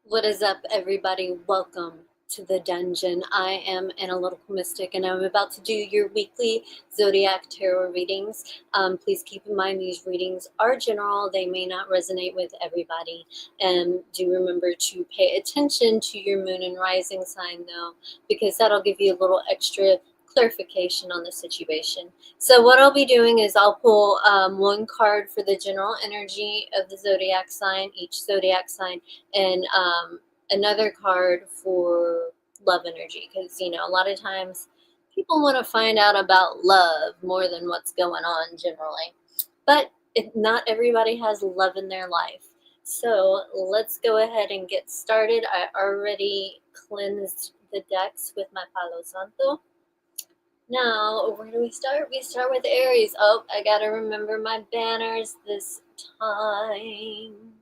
What is up, everybody? Welcome to the dungeon. I am Analytical Mystic, and I'm about to do your weekly Zodiac tarot readings. Please keep in mind these readings are general, they may not resonate with everybody. And do remember to pay attention to your moon and rising sign, though, because that'll give you a little extra clarification on the situation. So what I'll be doing is I'll pull one card for the general energy of the zodiac sign, each zodiac sign, and another card for love energy, because a lot of times people want to find out about love more than what's going on generally, but not everybody has love in their life. So let's go ahead and get started. I already cleansed the decks with my Palo Santo. Now, where do we start? We start with Aries. Oh, I gotta remember my banners this time.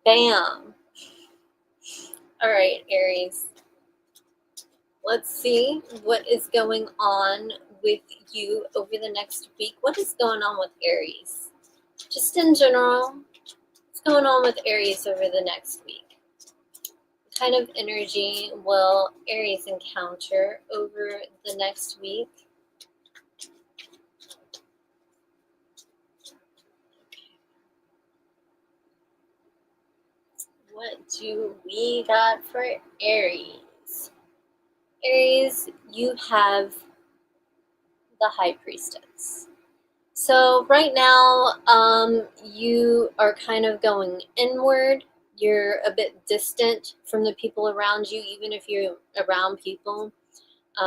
Bam. All right, Aries. Let's see what is going on with you over the next week. What is going on with Aries? Just in general, what's going on with Aries over the next week? What kind of energy will Aries encounter over the next week? What do we got for Aries? Aries, you have the High Priestess. So right now, you are kind of going inward. You're a bit distant from the people around you, even if you're around people,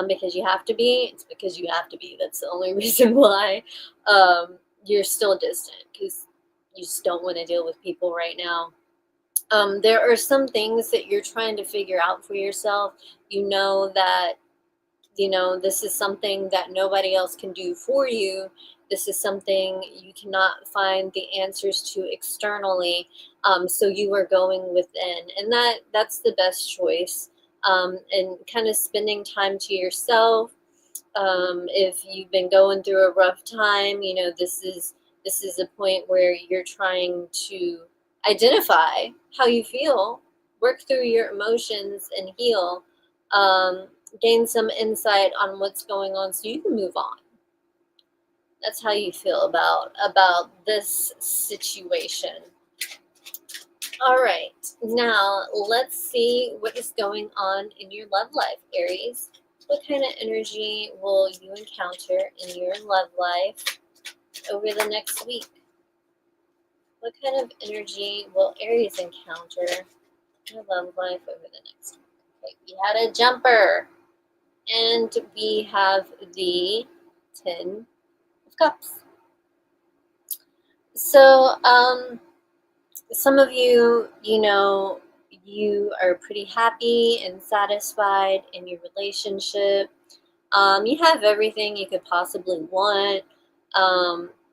because you have to be. It's because you have to be. That's the only reason why you're still distant, because you just don't want to deal with people right now. There are some things that you're trying to figure out for yourself. You know that this is something that nobody else can do for you. This is something you cannot find the answers to externally. So you are going within, and that's the best choice. And kind of spending time to yourself. If you've been going through a rough time, this is a point where you're trying to identify how you feel, work through your emotions, and heal. Gain some insight on what's going on so you can move on. That's how you feel about this situation. All right, now let's see what is going on in your love life, Aries. What kind of energy will you encounter in your love life over the next week? What kind of energy will Aries encounter in your love life over the next week? Okay, we had a jumper. And we have the 10 of Cups. So, some of you, you are pretty happy and satisfied in your relationship. You have everything you could possibly want.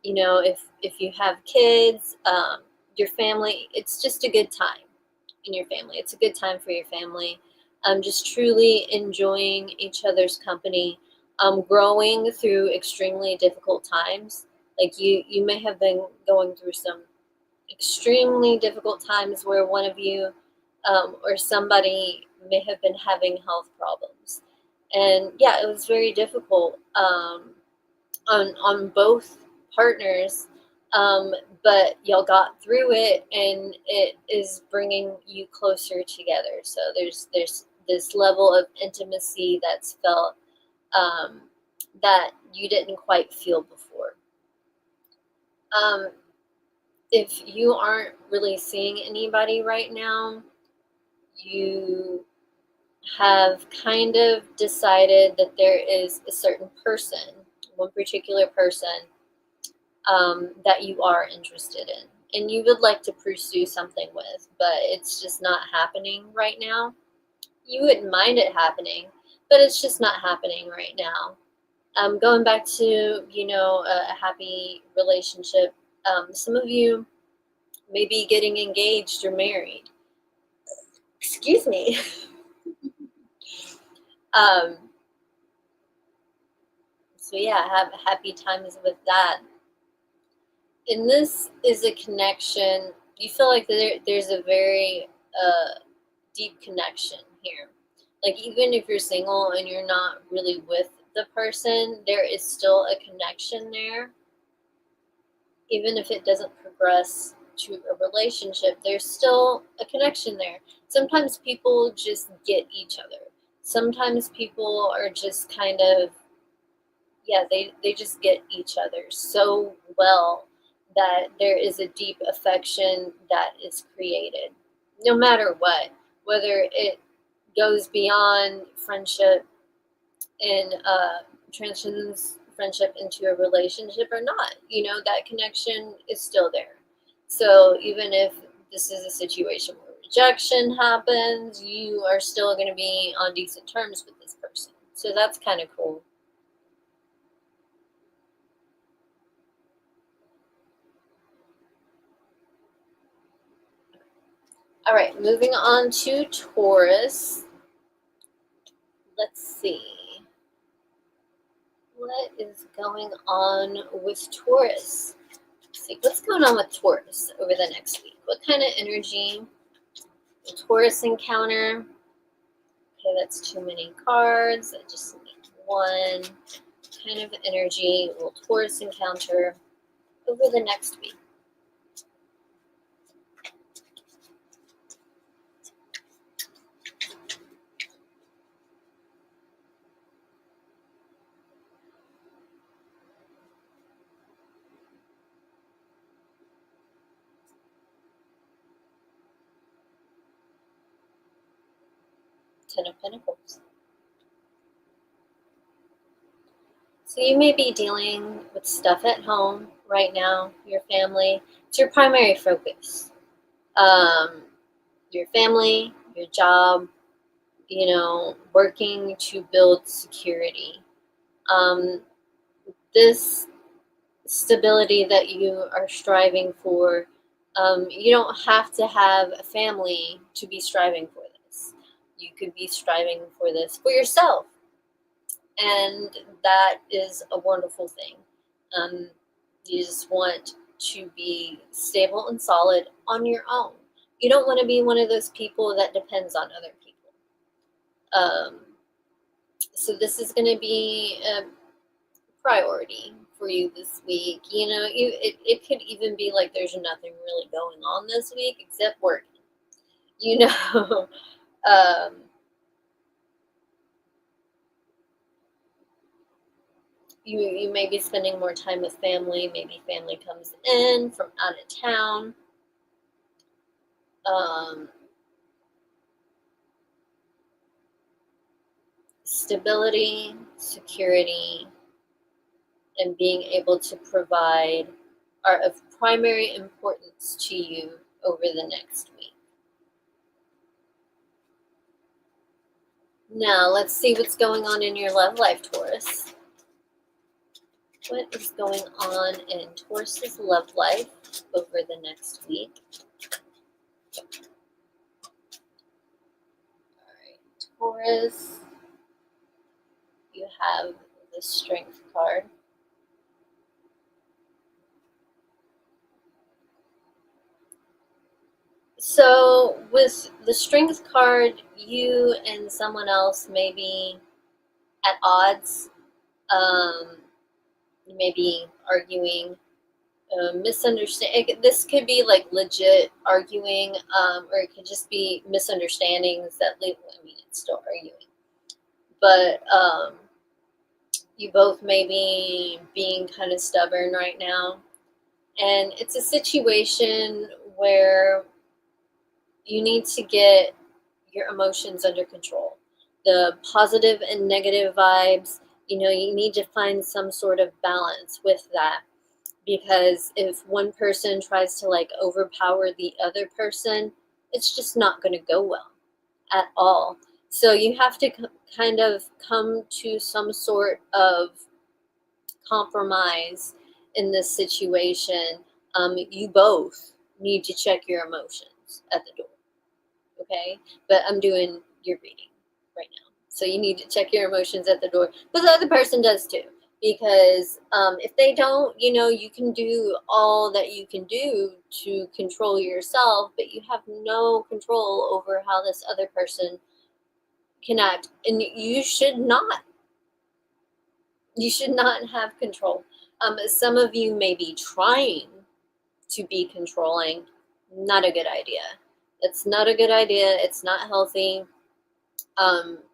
If you have kids, your family, it's just a good time in your family. It's a good time for your family. Just truly enjoying each other's company, growing through extremely difficult times. Like you may have been going through some extremely difficult times where one of you or somebody may have been having health problems. And yeah, it was very difficult on both partners, but y'all got through it, and it is bringing you closer together. So there's this level of intimacy that's felt, that you didn't quite feel before. If you aren't really seeing anybody right now, you have kind of decided that there is a certain person, one particular person, that you are interested in and you would like to pursue something with, but it's just not happening right now. You wouldn't mind it happening, but it's just not happening right now. Going back to, a happy relationship, some of you may be getting engaged or married. Excuse me. So yeah, have happy times with that. And this is a connection. You feel like there's a very a deep connection here. Like, even if you're single and you're not really with the person, there is still a connection there. Even if it doesn't progress to a relationship, there's still a connection there. Sometimes people just get each other. Sometimes people are just kind of, yeah, they just get each other so well that there is a deep affection that is created. No matter what, whether it goes beyond friendship and transitions friendship into a relationship or not, that connection is still there. So even if this is a situation where rejection happens, you are still going to be on decent terms with this person. So that's kind of cool. All right, moving on to Taurus. Let's see. What is going on with Taurus? Let's see, what's going on with Taurus over the next week? What kind of energy will Taurus encounter? Okay, that's too many cards. I just need one. What kind of energy will Taurus encounter over the next week? Ten of Pentacles. So you may be dealing with stuff at home right now, your family. It's your primary focus. Your family, your job, working to build security. This stability that you are striving for, you don't have to have a family to be striving for this. You could be striving for this for yourself. And that is a wonderful thing. You just want to be stable and solid on your own. You don't want to be one of those people that depends on other people. So this is going to be a priority for you this week. It could even be like there's nothing really going on this week except working. um, you may be spending more time with family. Maybe family comes in from out of town. Stability, security, and being able to provide are of primary importance to you over the next week. Now, let's see what's going on in your love life, Taurus. What is going on in Taurus's love life over the next week? All right, Taurus, you have the Strength card. So with the Strength card, you and someone else may be at odds. You may be arguing, misunderstanding. This could be like legit arguing, or it could just be misunderstandings that lead. I mean, it's still arguing, but you both may be being kind of stubborn right now, and it's a situation where you need to get your emotions under control. The positive and negative vibes, you need to find some sort of balance with that. Because if one person tries to like overpower the other person, it's just not going to go well at all. So you have to kind of come to some sort of compromise in this situation. You both need to check your emotions at the door. Okay? But I'm doing your reading right now. So you need to check your emotions at the door. But the other person does too. because if they don't, you can do all that you can do to control yourself, but you have no control over how this other person can act, and you should not have control. Some of you may be trying to be controlling. Not a good idea. It's not a good idea. It's not healthy.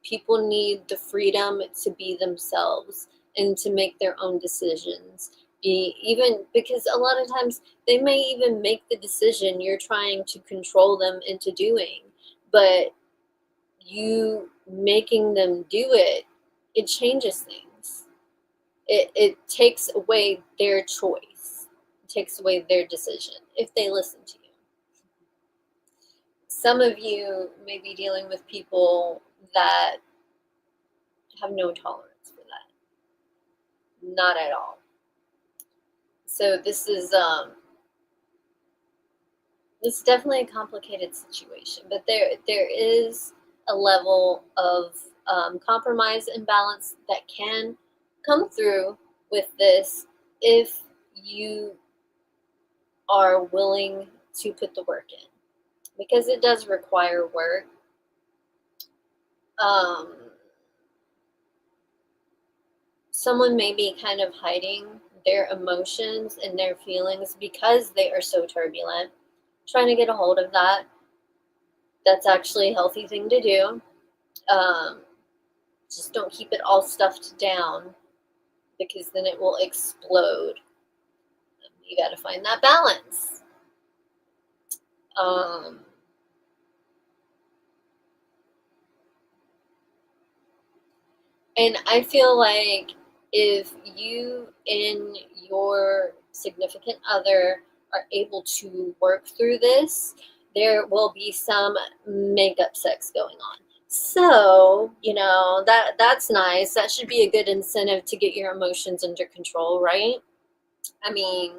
People need the freedom to be themselves and to make their own decisions. Even because a lot of times they may even make the decision you're trying to control them into doing, but you making them do it, it changes things. It takes away their choice. It takes away their decision if they listen to you. Some of you may be dealing with people that have no tolerance for that. Not at all. So this is definitely a complicated situation, but there is a level of compromise and balance that can come through with this if you are willing to put the work in, because it does require work. Someone may be kind of hiding their emotions and their feelings because they are so turbulent. Trying to get a hold of that. That's actually a healthy thing to do. Just don't keep it all stuffed down, because then it will explode. You got to find that balance. And I feel like if you and your significant other are able to work through this, there will be some makeup sex going on. So, that's nice. That should be a good incentive to get your emotions under control, right? I mean,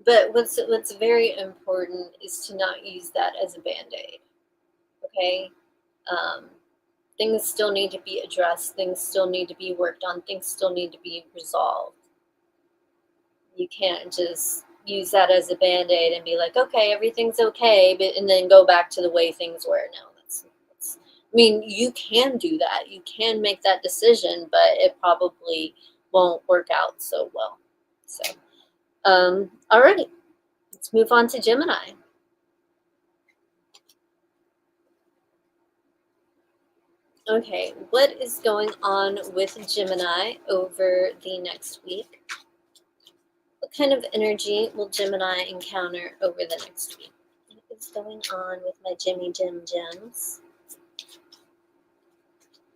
but what's very important is to not use that as a band-aid. Okay? Things still need to be addressed. Things still need to be worked on. Things still need to be resolved. You can't just use that as a band-aid and be like, okay, everything's okay, and then go back to the way things were. No, you can do that. You can make that decision, but it probably won't work out so well. So, all right, let's move on to Gemini. Okay, what is going on with Gemini over the next week? What kind of energy will Gemini encounter over the next week? What is going on with my Jimmy Jim Gems?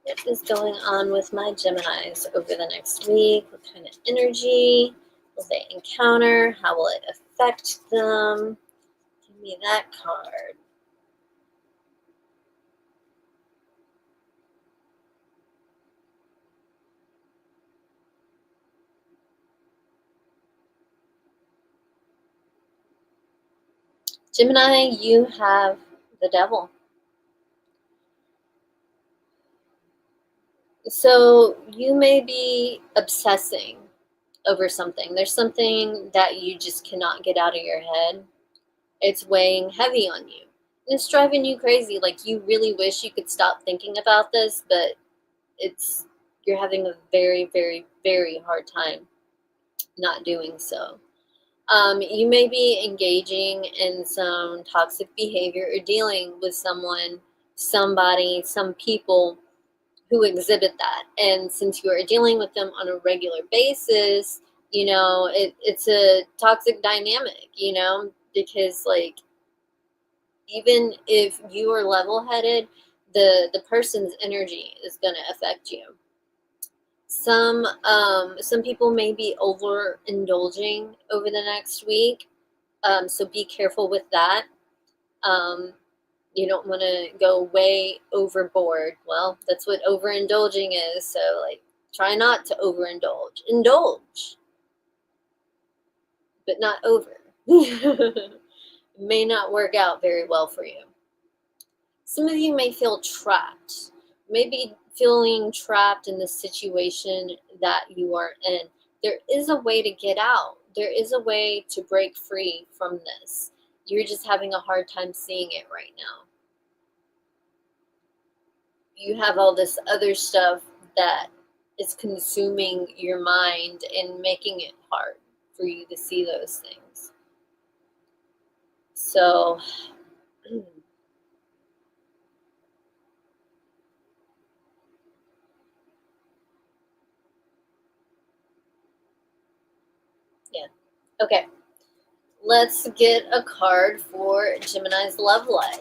What is going on with my Geminis over the next week? What kind of energy will they encounter? How will it affect them? Give me that card. Gemini, you have the Devil. So you may be obsessing over something. There's something that you just cannot get out of your head. It's weighing heavy on you. And it's driving you crazy. Like, you really wish you could stop thinking about this, but you're having a very, very, very hard time not doing so. You may be engaging in some toxic behavior or dealing with somebody, some people who exhibit that. And since you are dealing with them on a regular basis, it's a toxic dynamic, because, like, even if you are level-headed, the person's energy is going to affect you. Some people may be overindulging over the next week, so be careful with that. You don't want to go way overboard. Well, that's what overindulging is. So, like, try not to overindulge. Indulge, but not over. May not work out very well for you. Some of you may feel trapped, maybe feeling trapped in the situation that you are in. There is a way to get out. There is a way to break free from this. You're just having a hard time seeing it right now. You have all this other stuff that is consuming your mind and making it hard for you to see those things. So, yeah. Okay. Let's get a card for Gemini's love life.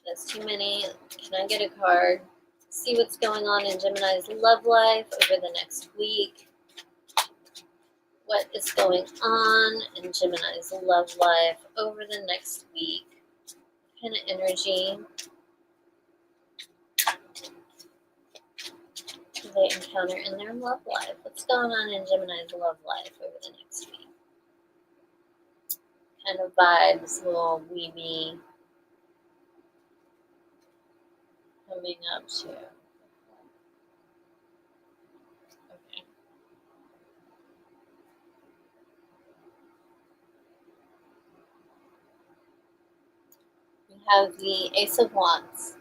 That's too many. Can I get a card? See what's going on in Gemini's love life over the next week. What is going on in Gemini's love life over the next week? What kind of energy do they encounter in their love life? What's going on in Gemini's love life over the next week? Kind of vibes, little weeby coming up to. Okay. We have the Ace of Wands.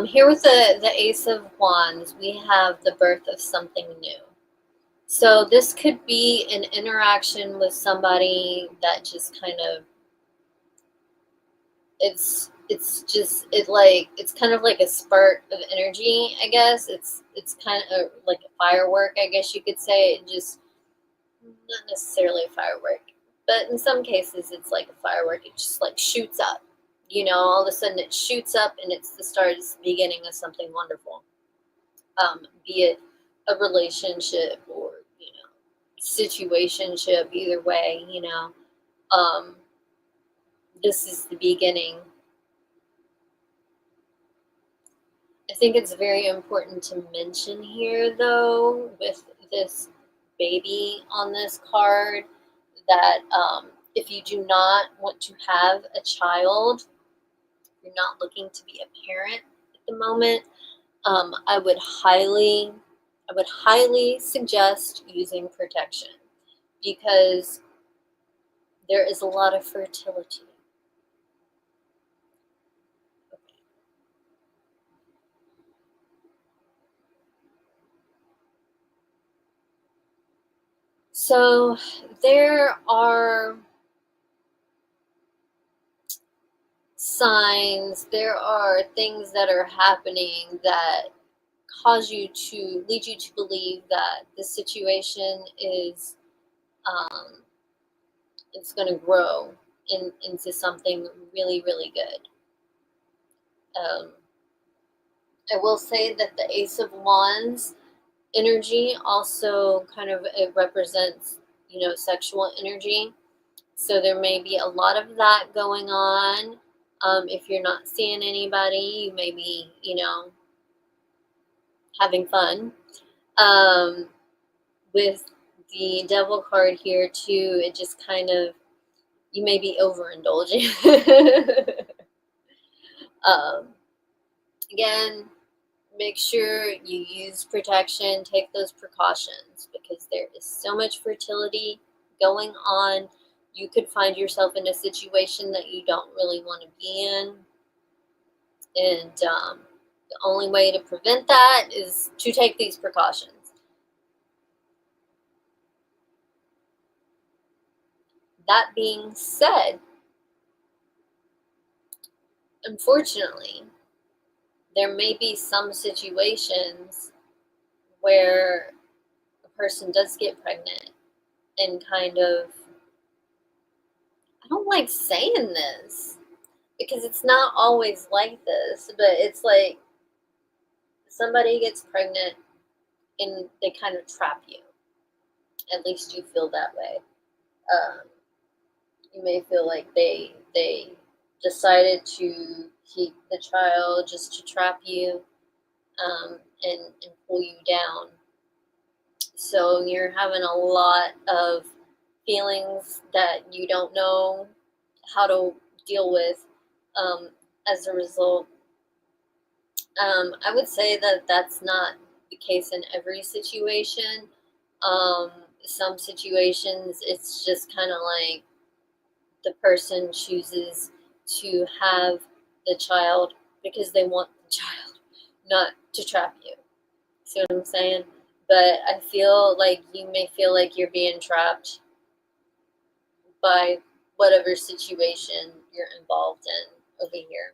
Here with the Ace of Wands, we have the birth of something new. So this could be an interaction with somebody that just kind of it's kind of like a spurt of energy, I guess. It's kind of like a firework, I guess you could say. It just not necessarily a firework, but in some cases it's like a firework. It just like shoots up. All of a sudden it shoots up and it's the start, it's the beginning of something wonderful. Be it a relationship or, situationship, either way, this is the beginning. I think it's very important to mention here, though, with this baby on this card, that if you do not want to have a child, you're not looking to be a parent at the moment, I would highly suggest using protection, because there is a lot of fertility. So there are signs, there are things that are happening that lead you to believe that the situation is it's going to grow into something really, really good. I will say that the Ace of Wands energy also kind of, it represents, sexual energy. So there may be a lot of that going on. If you're not seeing anybody, you may be, having fun. With the Devil card here too, it just kind of, you may be overindulging. Again, make sure you use protection, take those precautions, because there is so much fertility going on. You could find yourself in a situation that you don't really want to be in. And the only way to prevent that is to take these precautions. That being said, unfortunately, there may be some situations where a person does get pregnant and kind of, I don't like saying this because it's not always like this, but it's like somebody gets pregnant and they kind of trap you. At least you feel that way. You may feel like they decided to keep the child just to trap you, and pull you down. So you're having a lot of feelings that you don't know how to deal with as a result. I would say that that's not the case in every situation. Um, some situations, it's just kind of like the person chooses to have the child because they want the child, not to trap you. See what I'm saying? But I feel like you may feel like you're being trapped by whatever situation you're involved in over here.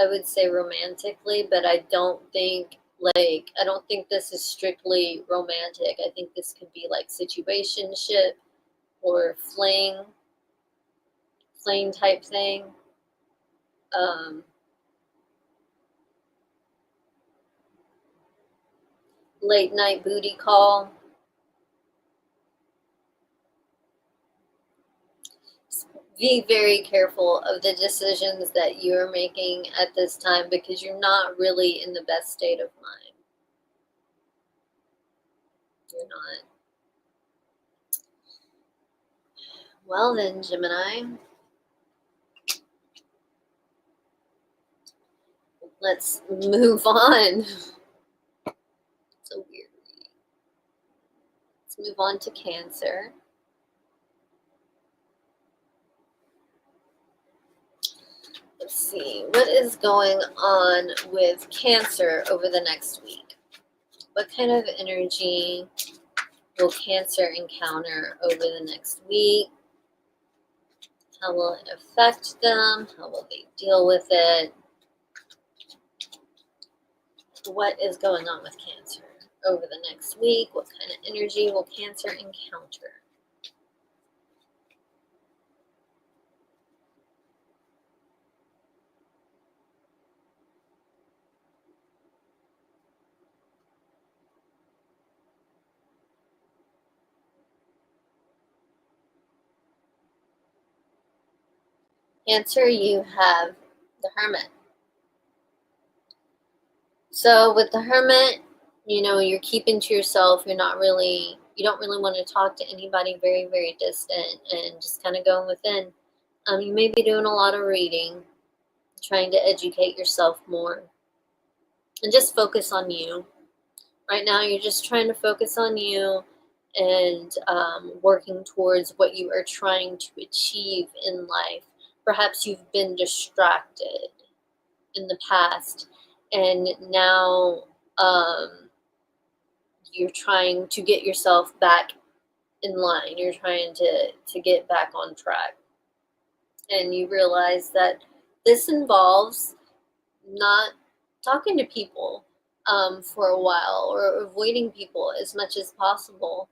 I would say romantically, but I don't think this is strictly romantic. I think this could be like situationship or fling type thing. Um, Late night booty call. Be very careful of the decisions that you're making at this time because you're not really in the best state of mind. You're not. Well then, Gemini, let's move on. So weird reading. Let's move on to Cancer. Let's see, what is going on with Cancer over the next week? What kind of energy will Cancer encounter over the next week? How will it affect them? How will they deal with it? What is going on with Cancer over the next week? What kind of energy will Cancer encounter? Cancer, you have the Hermit. So with the Hermit, you're keeping to yourself. You don't really want to talk to anybody very, very distant and just kind of going within. You may be doing a lot of reading, trying to educate yourself more, and just focus on you. Right now, you're just trying to focus on you and working towards what you are trying to achieve in life. Perhaps you've been distracted in the past, and now you're trying to get yourself back in line. You're trying to get back on track. And you realize that this involves not talking to people for a while or avoiding people as much as possible.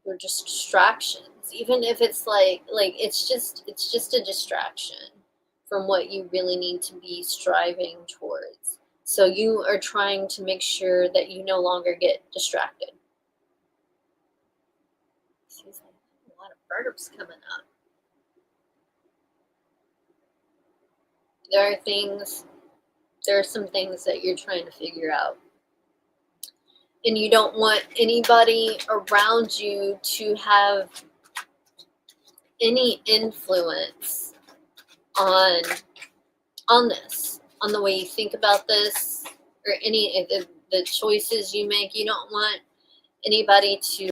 Or just distractions, even if it's like it's just a distraction from what you really need to be striving towards. So you are trying to make sure that you no longer get distracted. Excuse me, a lot of burps coming up. There are some things that you're trying to figure out, and you don't want anybody around you to have any influence on this, on the way you think about this, or any of the choices you make. You don't want anybody to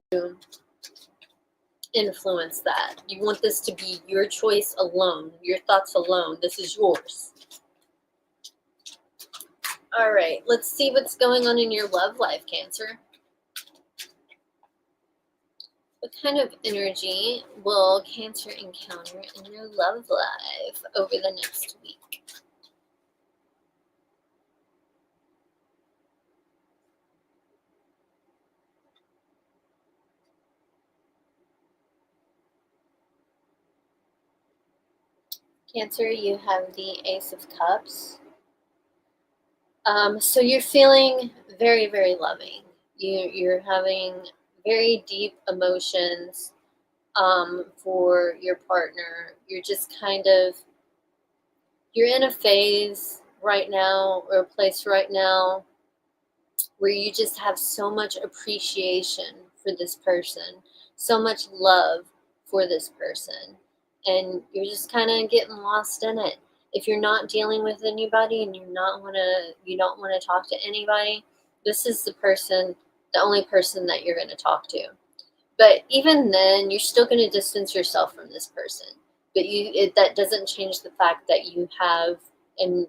influence that. You want this to be your choice alone, your thoughts alone. This is yours. All right, let's see what's going on in your love life, Cancer. What kind of energy will Cancer encounter in your love life over the next week? Cancer, you have the Ace of Cups. So you're feeling very, very loving. You're having very deep emotions for your partner. You're just you're in a phase right now, or a place right now, where you just have so much appreciation for this person, so much love for this person, and you're just kind of getting lost in it. If you're not dealing with anybody and you don't want to talk to anybody, this is the only person that you're going to talk to. But even then, you're still going to distance yourself from this person. But that doesn't change the fact that you have an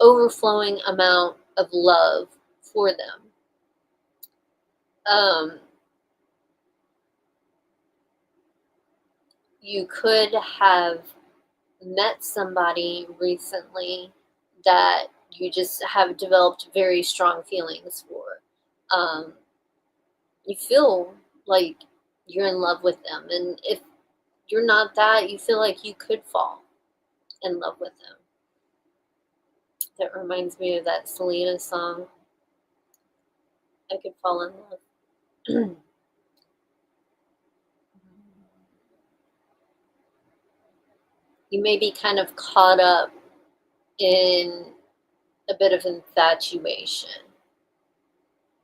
overflowing amount of love for them. You could have met somebody recently that you just have developed very strong feelings for. You feel like you're in love with them, and if you're not that, you feel like you could fall in love with them. That reminds me of that Selena song, I Could Fall in Love. You may be kind of caught up in a bit of infatuation.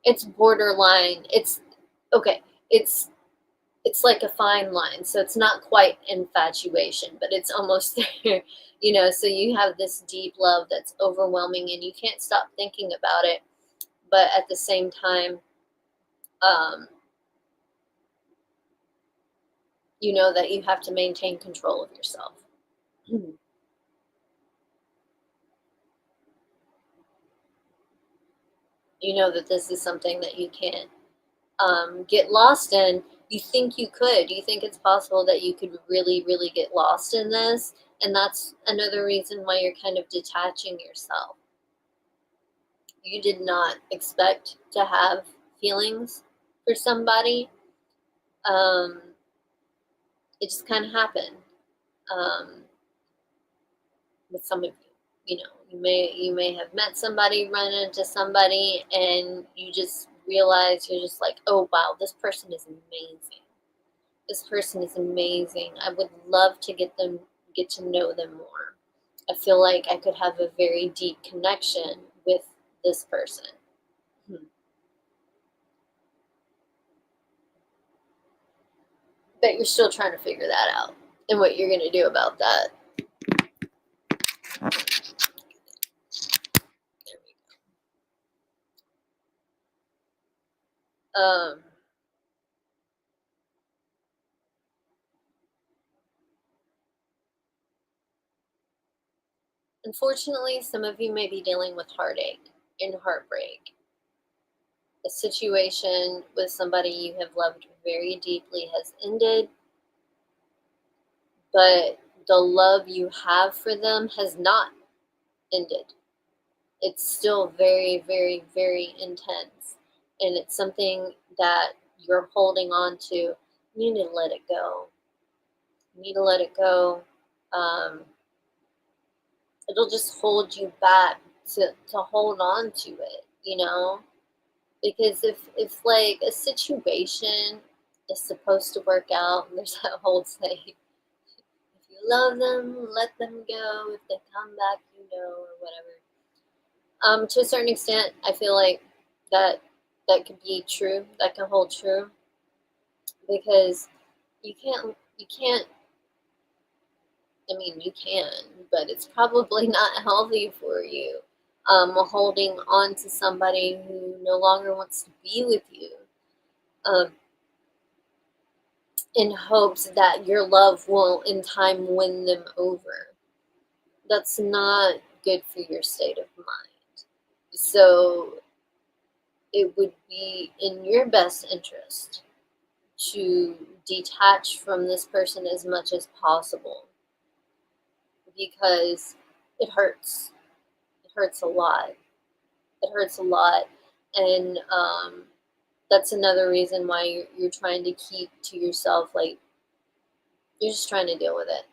It's borderline. It's okay. It's like a fine line. So it's not quite infatuation, but it's almost there. So you have this deep love that's overwhelming and you can't stop thinking about it. But at the same time, you know that you have to maintain control of yourself. You know that this is something that you can't get lost in. You think you could. You think it's possible that you could really, really get lost in this. And that's another reason why you're kind of detaching yourself. You did not expect to have feelings for somebody. It just kind of happened with some of you. You may have met somebody, run into somebody, and you just realize you're just like, oh wow, this person is amazing. This person is amazing. I would love to get to know them more. I feel like I could have a very deep connection with this person. But you're still trying to figure that out and what you're going to do about that. Um, Unfortunately, some of you may be dealing with heartache and heartbreak. A situation with somebody you have loved very deeply has ended, but the love you have for them has not ended. It's still very, very, very intense. And it's something that you're holding on to. You need to let it go. You need to let it go. It'll just hold you back to hold on to it. Because if like a situation is supposed to work out, and there's that whole saying, if you love them, let them go. If they come back, or whatever. To a certain extent, I feel like that could be true. That can hold true, because you can't. I mean, you can, but it's probably not healthy for you. Holding on to somebody who no longer wants to be with you, um, in hopes that your love will in time win them over. That's not good for your state of mind. So it would be in your best interest to detach from this person as much as possible, because it hurts. It hurts a lot. It hurts a lot. And that's another reason why you're trying to keep to yourself. Like, you're just trying to deal with it.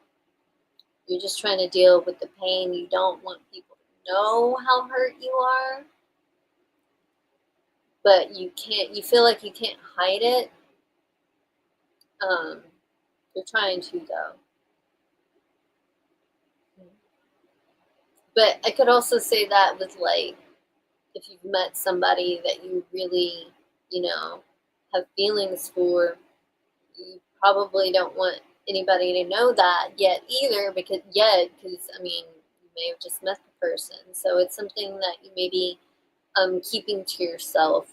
You're just trying to deal with the pain. You don't want people to know how hurt you are, but you can't. You feel like you can't hide it. You're trying to, though. But I could also say that with like, if you've met somebody that you really, have feelings for, you probably don't want anybody to know that yet either, because I mean, you may have just met the person. So it's something that you may be keeping to yourself,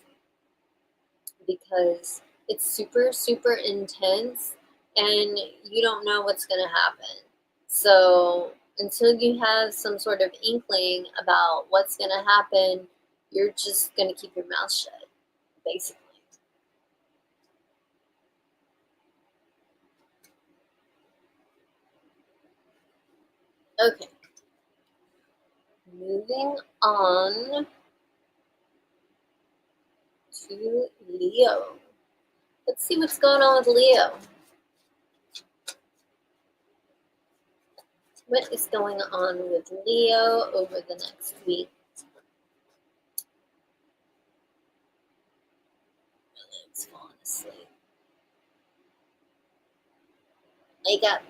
because it's super, super intense and you don't know what's going to happen. So until you have some sort of inkling about what's going to happen, you're just going to keep your mouth shut, basically. Okay, moving on to Leo. Let's see what's going on with Leo. What is going on with Leo over the next week? Let's fall asleep. Wake up.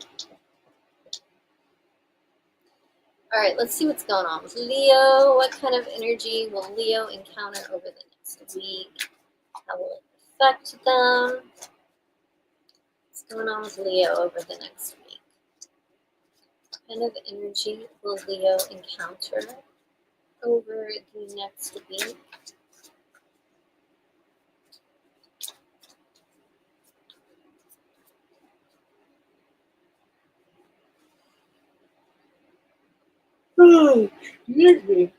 All right, let's see what's going on with Leo. What kind of energy will Leo encounter over the next week? How will it affect them? What's going on with Leo over the next week? What kind of energy will Leo encounter over the next week? Oh, excuse me.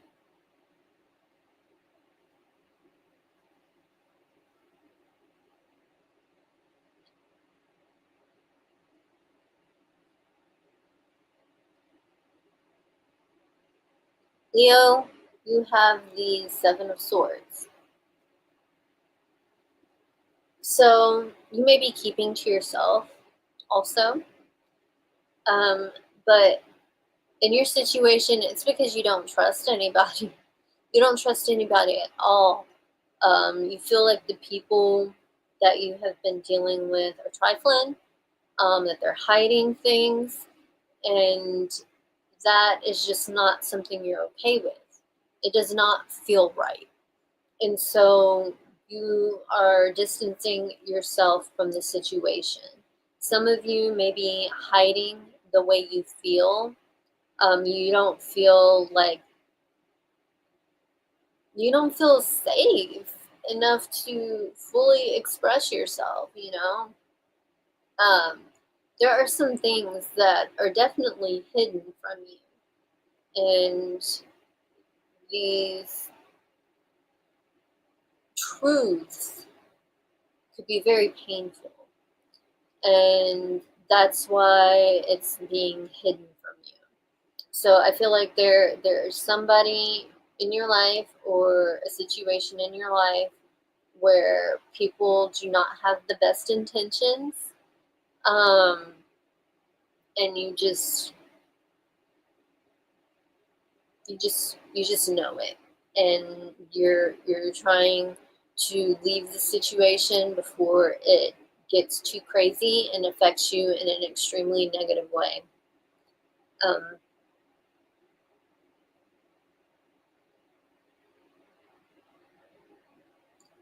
Leo, you have the Seven of Swords. So you may be keeping to yourself also. But in your situation, it's because you don't trust anybody. You don't trust anybody at all. You feel like the people that you have been dealing with are trifling, that they're hiding things, and that is just not something you're okay with. It does not feel right. And so you are distancing yourself from the situation. Some of you may be hiding the way you feel. You don't feel like you don't feel safe enough to fully express yourself. Um, there are some things that are definitely hidden from you, and these truths could be very painful, and that's why it's being hidden from you. So I feel like there's somebody in your life or a situation in your life where people do not have the best intentions, um, and you just know it, and you're trying to leave the situation before it gets too crazy and affects you in an extremely negative way. Um,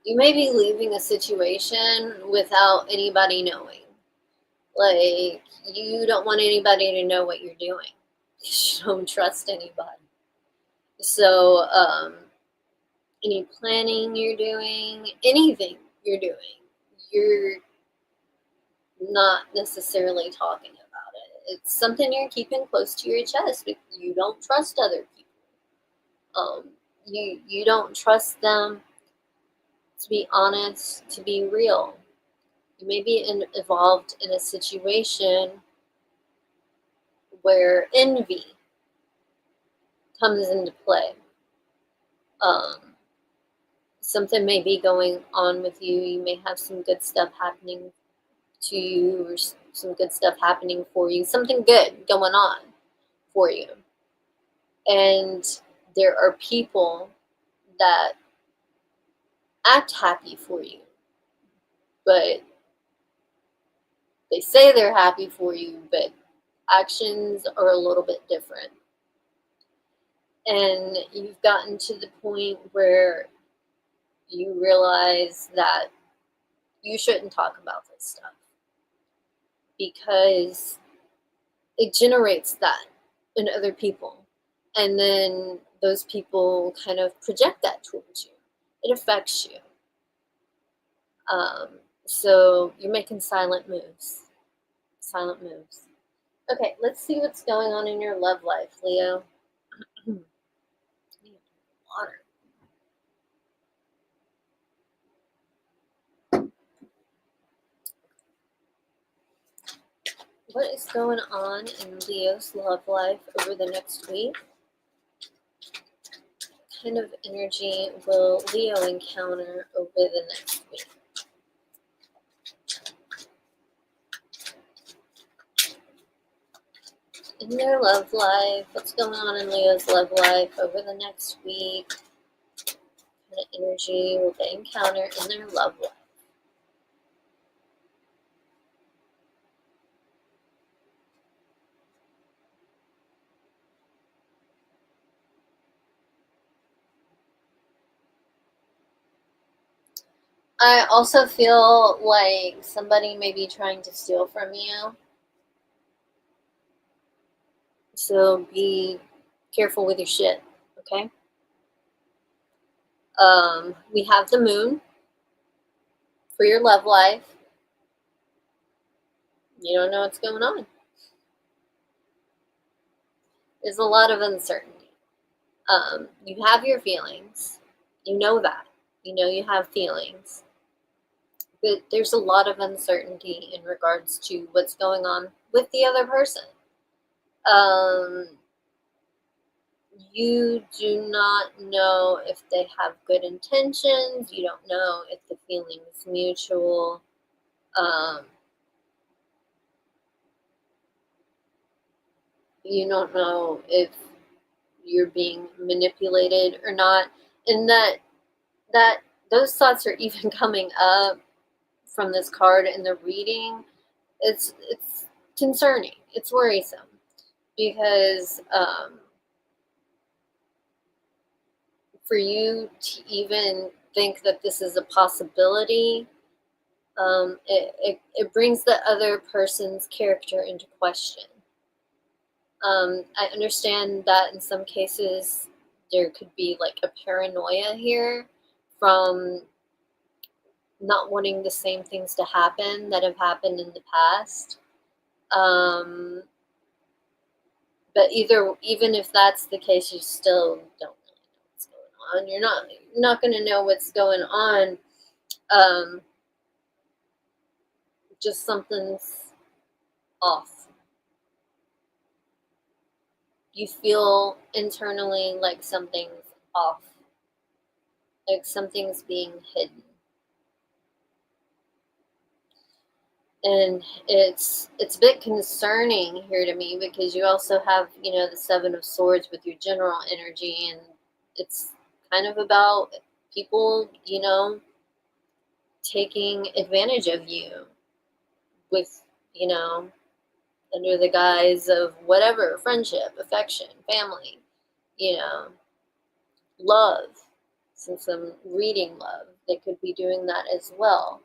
you may be leaving a situation without anybody knowing. Like, you don't want anybody to know what you're doing. You don't trust anybody. So, any planning you're doing, anything you're doing, you're not necessarily talking about it. It's something you're keeping close to your chest because you don't trust other people. You don't trust them to be honest, to be real. You may be involved in a situation where envy comes into play. Um, Something may be going on with you. You may have some good stuff happening to you, or some good stuff happening for you. Something good going on for you. And there are people that act happy for you, but they say they're happy for you, but actions are a little bit different. and you've gotten to the point where you realize that you shouldn't talk about this stuff because it generates that in other people. And then those people kind of project that towards you. It affects you. So you're making silent moves. Silent moves. Okay, let's see what's going on in your love life, Leo. Water. What is going on in Leo's love life over the next week? What kind of energy will Leo encounter over the next week? In their love life, what's going on in Leo's love life over the next week? What kind of energy will they encounter in their love life? I also feel like somebody may be trying to steal from you. So be careful with your shit, okay? We have the moon for your love life. You don't know what's going on. There's a lot of uncertainty. You have your feelings. You know that. You know you have feelings. But there's a lot of uncertainty in regards to what's going on with the other person. You do not know if they have good intentions. You don't know if the feeling is mutual. You don't know if you're being manipulated or not, and that those thoughts are even coming up from this card in the reading. It's concerning. It's worrisome because for you to even think that this is a possibility, it brings the other person's character into question. I understand that in some cases there could be like a paranoia here from not wanting the same things to happen that have happened in the past. But even if that's the case, you still don't really know what's going on. You're not going to know what's going on. Just something's off. You feel internally like something's off, like something's being hidden. And it's a bit concerning here to me because you also have, the Seven of Swords with your general energy, and it's kind of about people, taking advantage of you with, under the guise of whatever, friendship, affection, family, love. Since I'm reading love, they could be doing that as well.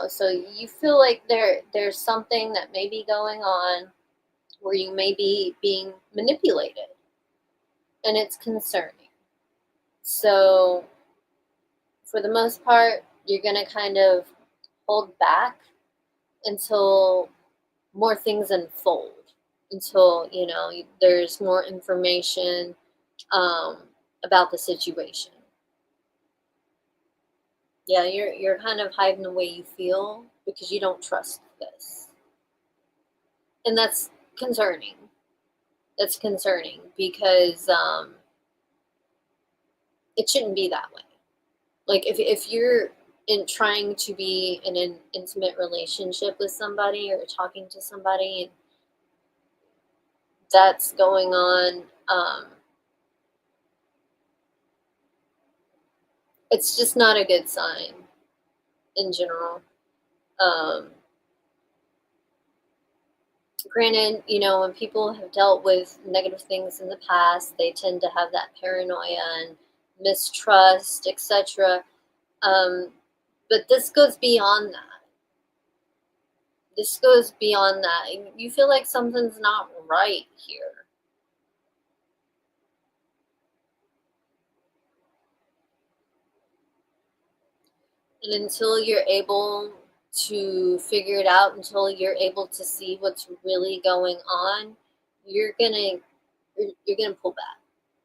So you feel like there's something that may be going on where you may be being manipulated, and it's concerning. So for the most part, you're going to kind of hold back until more things unfold, until there's more information about the situation. Yeah, you're kind of hiding the way you feel because you don't trust this. And that's concerning. That's concerning because it shouldn't be that way. Like if you're trying to be in an intimate relationship with somebody or talking to somebody and that's going on, it's just not a good sign in general. Granted, when people have dealt with negative things in the past, they tend to have that paranoia and mistrust, etc. But this goes beyond that. This goes beyond that. You feel like something's not right here. And until you're able to figure it out, until you're able to see what's really going on, you're gonna pull back.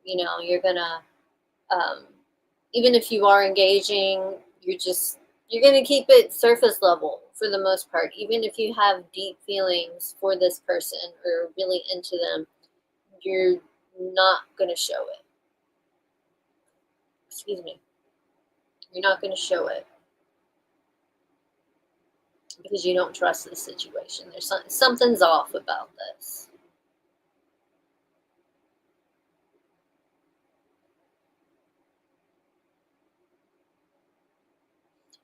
You're gonna even if you are engaging, you're gonna keep it surface level for the most part. Even if you have deep feelings for this person or really into them, you're not gonna show it. Excuse me. You're not gonna show it because you don't trust the situation. There's something's off about this.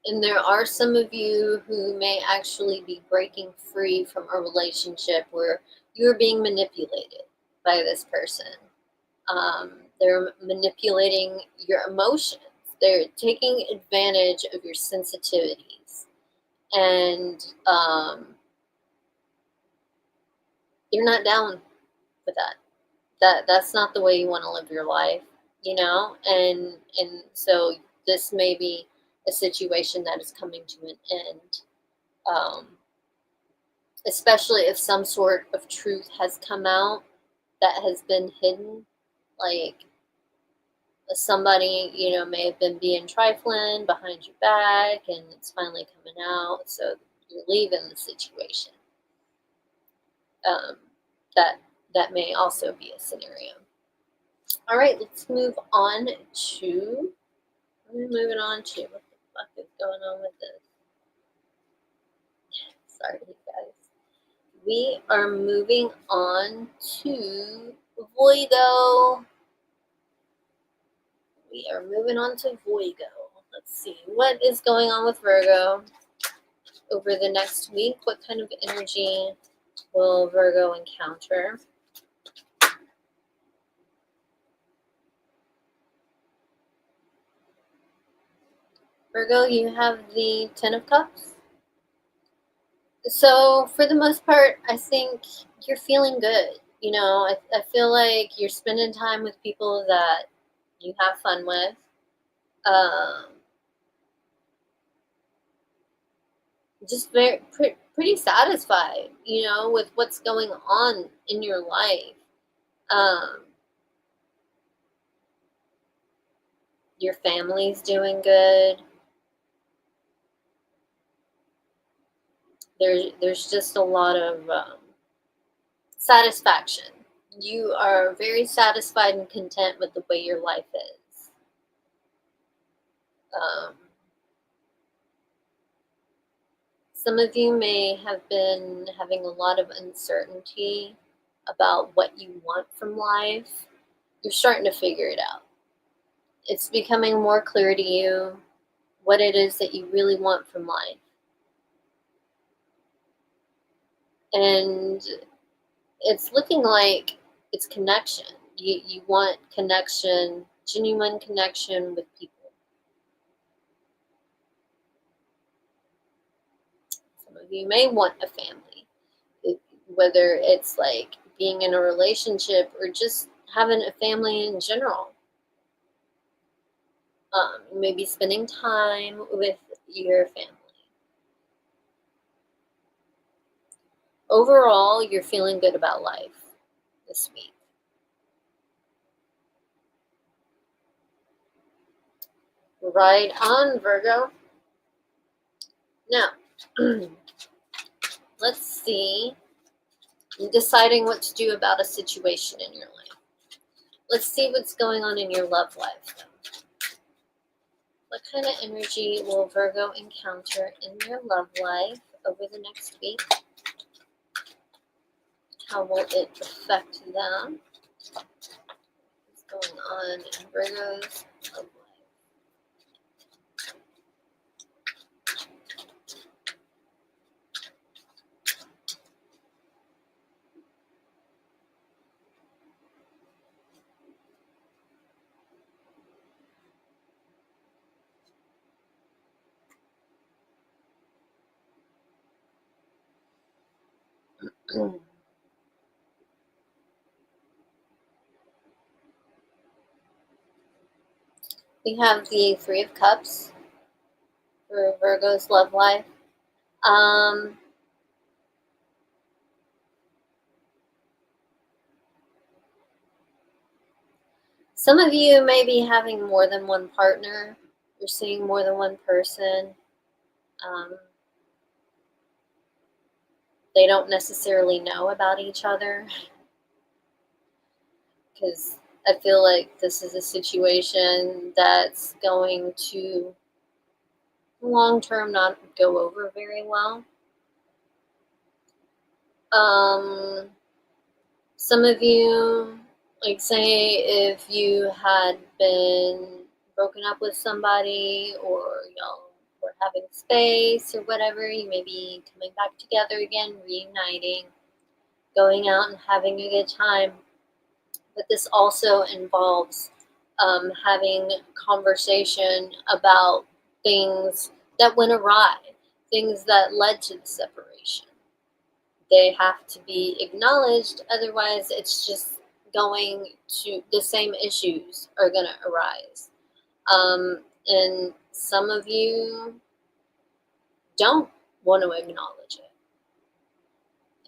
And there are some of you who may actually be breaking free from a relationship where you're being manipulated by this person. They're manipulating your emotions. They're taking advantage of your sensitivities. And you're not down with that. That's not the way you want to live your life, and so this may be a situation that is coming to an end, especially if some sort of truth has come out that has been hidden, like somebody may have been being trifling behind your back and it's finally coming out, so you're leaving the situation. That may also be a scenario. All right, let's move on to. We're moving on to what the fuck is going on with this? Sorry, guys. We are moving on to Voigo. We are moving on to Voigo. Let's see what is going on with Virgo over the next week. What kind of energy will Virgo encounter? Virgo, you have the Ten of Cups. So for the most part, I think you're feeling good. I feel like you're spending time with people that you have fun with. Just pretty satisfied, with what's going on in your life. Your family's doing good. There's just a lot of satisfaction. You are very satisfied and content with the way your life is. Some of you may have been having a lot of uncertainty about what you want from life. You're starting to figure it out. It's becoming more clear to you what it is that you really want from life. And it's looking like it's connection. You want connection, genuine connection with people. Some of you may want a family, whether it's like being in a relationship or just having a family in general. Maybe spending time with your family. Overall, you're feeling good about life this week. Right on, Virgo. Now, let's see. Deciding what to do about a situation in your life. Let's see what's going on in your love life, though. What kind of energy will Virgo encounter in their love life over the next week? How will it affect them? What's going on in Virgo's love life? We have the Three of Cups for Virgo's love life. Um, some of you may be having more than one partner. You're seeing more than one person. They don't necessarily know about each other, because I feel like this is a situation that's going to long term not go over very well. Some of you, like, say if you had been broken up with somebody, or were having space or whatever, you may be coming back together again, reuniting, going out and having a good time. But this also involves having conversation about things that went awry, things that led to the separation. They have to be acknowledged, otherwise it's just going to, the same issues are going to arise. And some of you don't want to acknowledge it.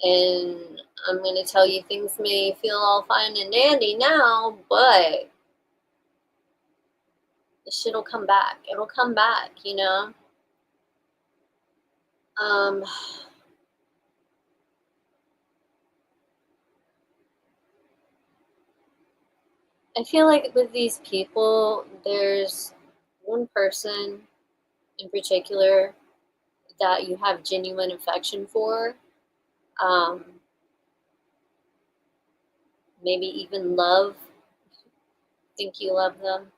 And I'm going to tell you, things may feel all fine and dandy now, but the shit'll come back. It'll come back, I feel like with these people, there's one person in particular that you have genuine affection for, um, maybe even love, think you love them.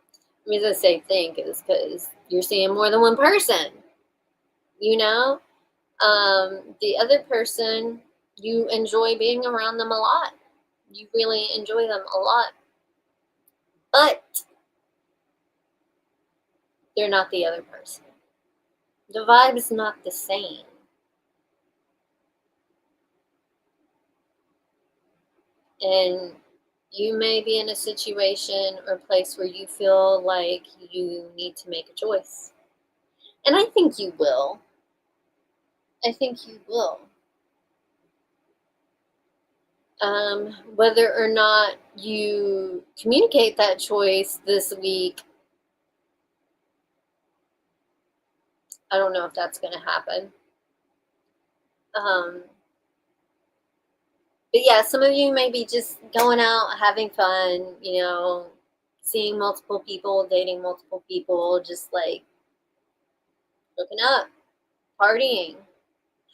I mean, the same thing is because you're seeing more than one person, you know? The other person, you enjoy being around them a lot. You really enjoy them a lot. But they're not the other person. The vibe is not the same. And you may be in a situation or place where you feel like you need to make a choice. And I think you will. I think you will. Whether or not you communicate that choice this week, I don't know if that's going to happen. But yeah, some of you may be just going out, having fun, seeing multiple people, dating multiple people, just like hooking up, partying,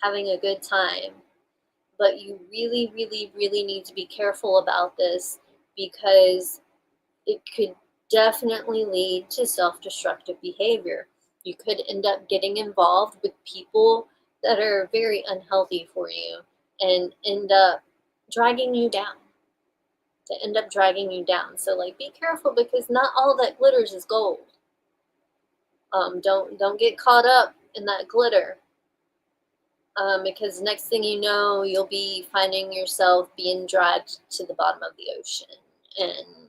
having a good time. But you really, really, really need to be careful about this, because it could definitely lead to self-destructive behavior. You could end up getting involved with people that are very unhealthy for you and end up dragging you down. So, like, be careful, because not all that glitters is gold. Don't get caught up in that glitter, because next thing you know, you'll be finding yourself being dragged to the bottom of the ocean, and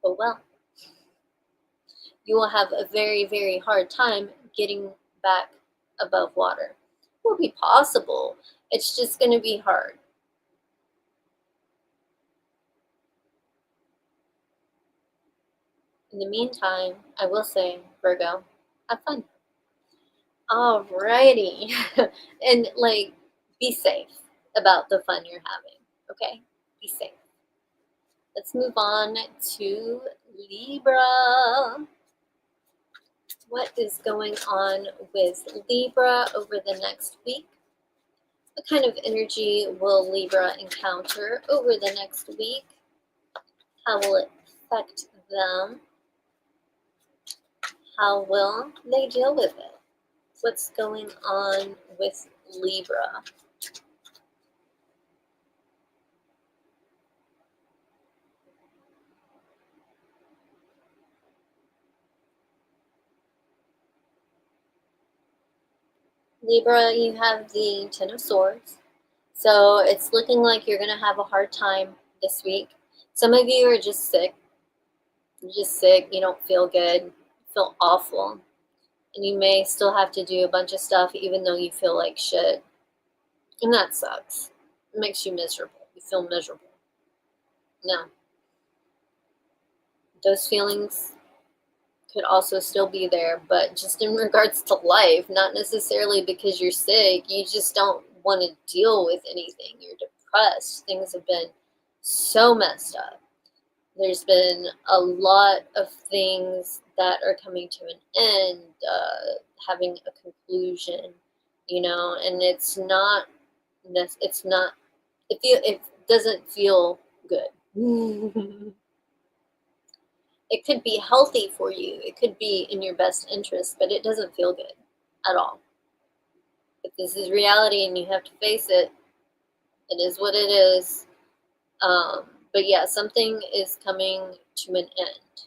oh well, you will have a very, very hard time getting back above water. It will be possible. It's just going to be hard. In the meantime, I will say, Virgo, have fun. Alrighty. And, like, be safe about the fun you're having, okay? Be safe. Let's move on to Libra. What is going on with Libra over the next week? What kind of energy will Libra encounter over the next week? How will it affect them? How will they deal with it? What's going on with Libra? Libra, you have the Ten of Swords. So it's looking like you're going to have a hard time this week. Some of you are just sick. You're just sick. You don't feel good. You feel awful. And you may still have to do a bunch of stuff even though you feel like shit. And that sucks. It makes you miserable. You feel miserable. No. Those feelings could also still be there, but just in regards to life, not necessarily because you're sick. You just don't want to deal with anything. You're depressed. Things have been so messed up. There's been a lot of things that are coming to an end, having a conclusion, and it's not, it doesn't feel good. It could be healthy for you. It could be in your best interest, but it doesn't feel good at all. If this is reality and you have to face it, it is what it is. But yeah, something is coming to an end.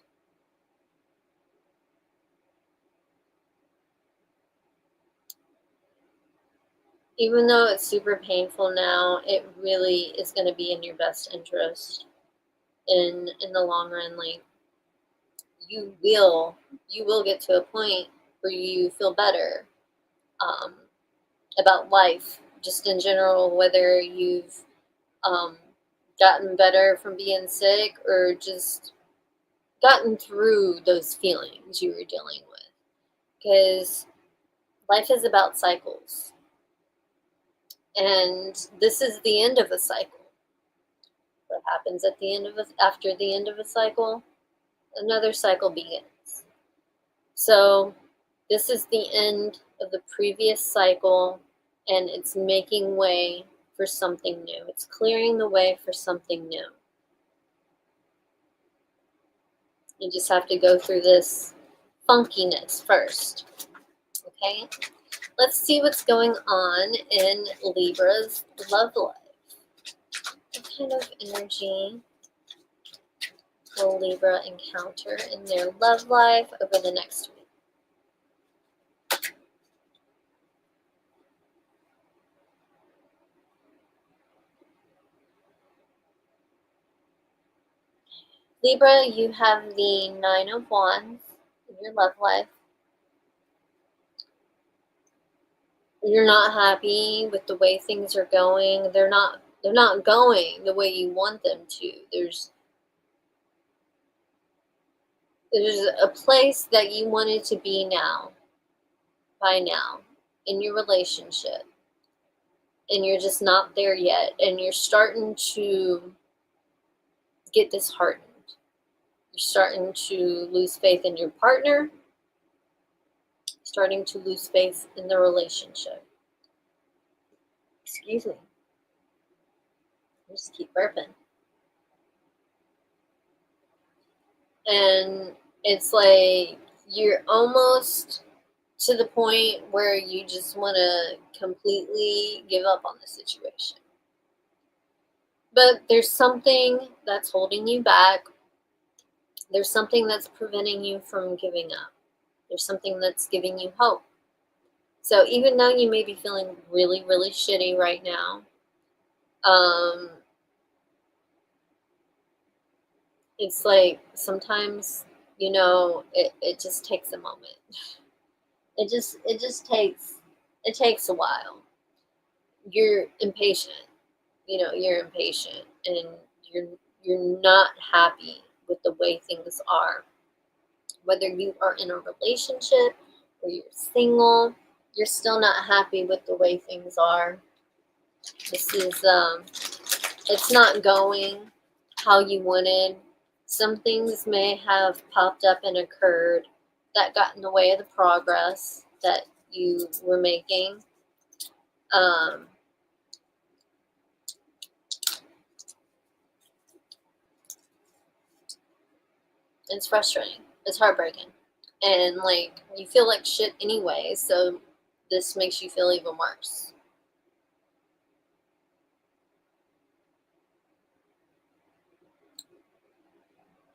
Even though it's super painful now, it really is going to be in your best interest in the long run. Like, you will get to a point where you feel better about life, just in general, whether you've gotten better from being sick or just gotten through those feelings you were dealing with. Because life is about cycles. And this is the end of a cycle. What happens at the end of after the end of a cycle? Another cycle begins. So this is the end of the previous cycle, and it's making way for something new. It's clearing the way for something new. You just have to go through this funkiness first. Okay? Let's see what's going on in Libra's love life. What kind of energy will Libra encounter in their love life over the next week? Libra, you have the Nine of Wands in your love life. You're not happy with the way things are going. They're not going the way you want them to. There's a place that you wanted to be by now in your relationship, and you're just not there yet, and you're starting to get disheartened. You're starting to lose faith in your partner, starting to lose faith in the relationship. Excuse me. I just keep burping. And it's like you're almost to the point where you just want to completely give up on the situation. But there's something that's holding you back. There's something that's preventing you from giving up. There's something that's giving you hope. So even though you may be feeling really, really shitty right now, it's like sometimes, it just takes a moment. It takes a while. You're impatient. You're impatient, and you're not happy with the way things are. Whether you are in a relationship or you're single, you're still not happy with the way things are. This is it's not going how you wanted. Some things may have popped up and occurred that got in the way of the progress that you were making. It's frustrating. It's heartbreaking. And like, you feel like shit anyway, so this makes you feel even worse.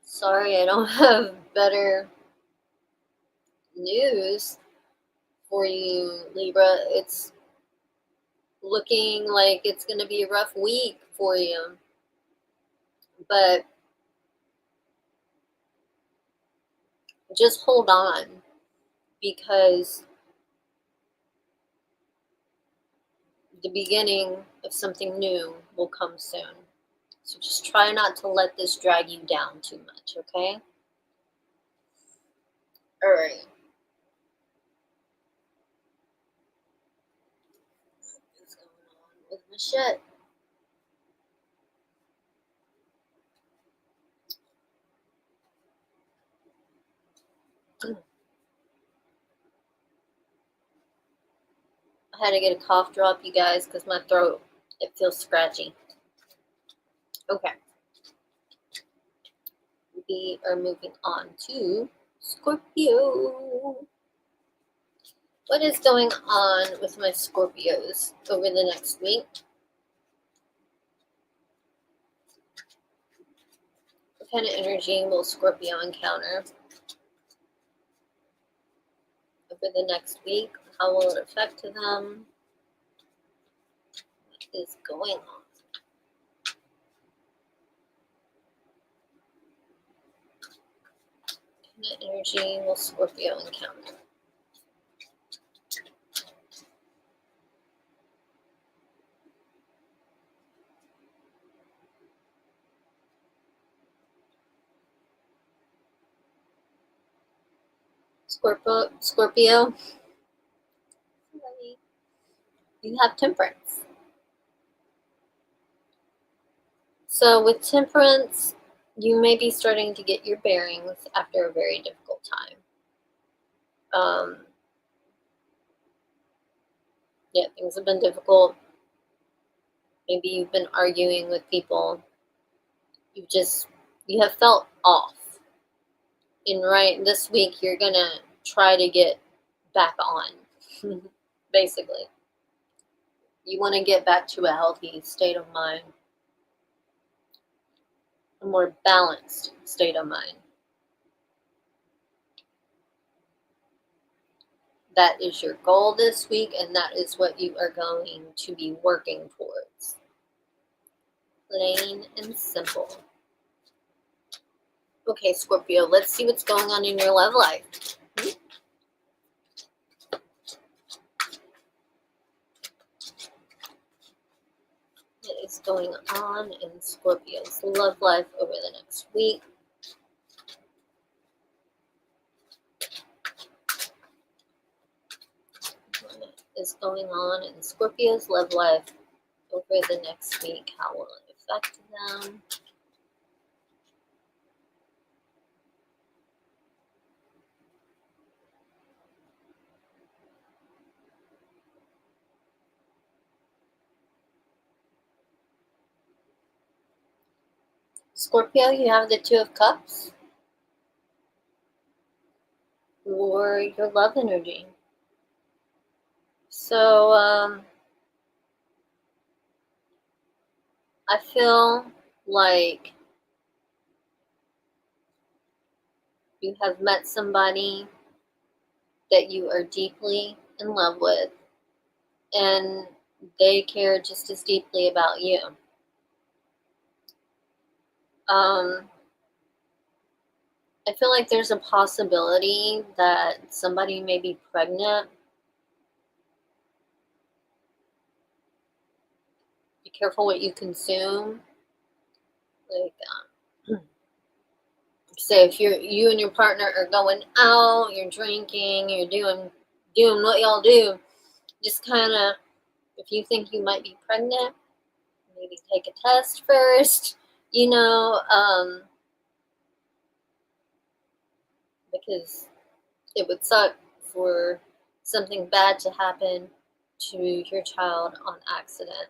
Sorry, I don't have better news for you, Libra. It's looking like it's going to be a rough week for you. But just hold on, because the beginning of something new will come soon. So just try not to let this drag you down too much, okay? All right. What's going on with my shit? I had to get a cough drop, you guys, because my throat, it feels scratchy. Okay. We are moving on to Scorpio. What is going on with my Scorpios over the next week? What kind of energy will Scorpio encounter over the next week? How will it affect them? What is going on? What kind of energy will Scorpio encounter? Scorpio, you have temperance. So with temperance, you may be starting to get your bearings after a very difficult time. Yeah, things have been difficult. Maybe you've been arguing with people. You have felt off. And right this week, you're gonna try to get back on. Basically, you want to get back to a healthy state of mind, a more balanced state of mind. That is your goal this week, and that is what you are going to be working towards. Plain and simple. Okay, Scorpio, let's see what's going on in your love life. What is going on in Scorpio's love life over the next week? What is going on in Scorpio's love life over the next week? How will it affect them? Scorpio, you have the Two of Cups, or your love energy. So, I feel like you have met somebody that you are deeply in love with, and they care just as deeply about you. I feel like there's a possibility that somebody may be pregnant. Be careful what you consume. Like, say if you and your partner are going out, you're drinking, you're doing what y'all do, just kind of, if you think you might be pregnant, maybe take a test first, because it would suck for something bad to happen to your child on accident.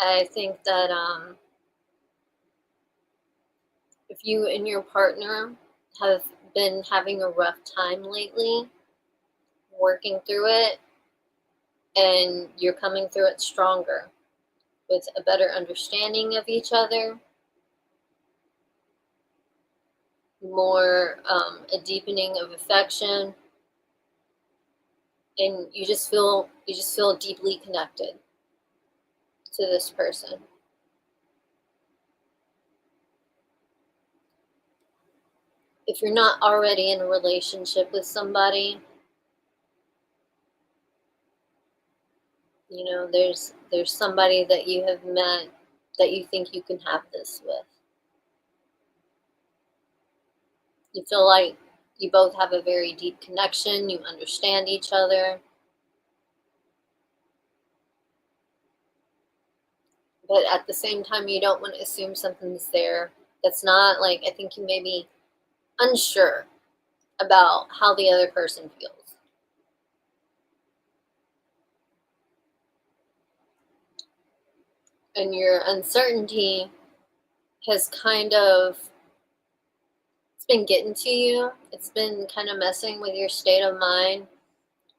I think that if you and your partner have been having a rough time lately, working through it, and you're coming through it stronger with a better understanding of each other, more a deepening of affection, and you just feel deeply connected to this person. If you're not already in a relationship with somebody, you know, there's somebody that you have met that you think you can have this with. You feel like you both have a very deep connection, you understand each other. But at the same time, you don't want to assume something's there that's not. Like, I think you may be unsure about how the other person feels. And your uncertainty has kind of, it's been getting to you. It's been kind of messing with your state of mind.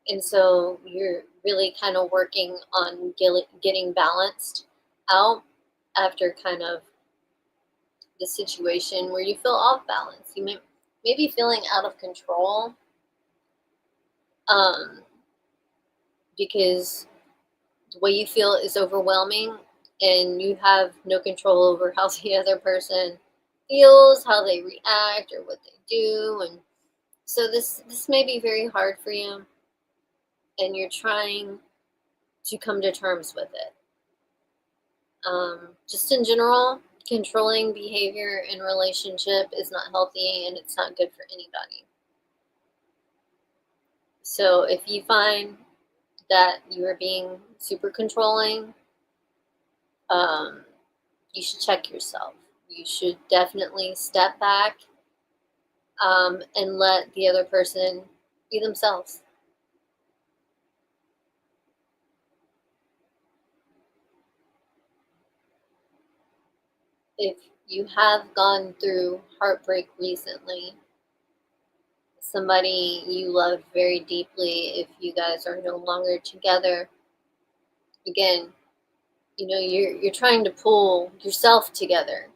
And so you're really kind of working on getting balanced out after kind of the situation where you feel off balance. You may be feeling out of control, um, because the way you feel is overwhelming and you have no control over how the other person feels, how they react, or what they do. And so this may be very hard for you, and you're trying to come to terms with it. Just in general, controlling behavior in relationship is not healthy and it's not good for anybody. So if you find that you are being super controlling, you should check yourself. You should definitely step back, and let the other person be themselves. If you have gone through heartbreak recently, somebody you loved very deeply, if you guys are no longer together, again, you know, you're trying to pull yourself together,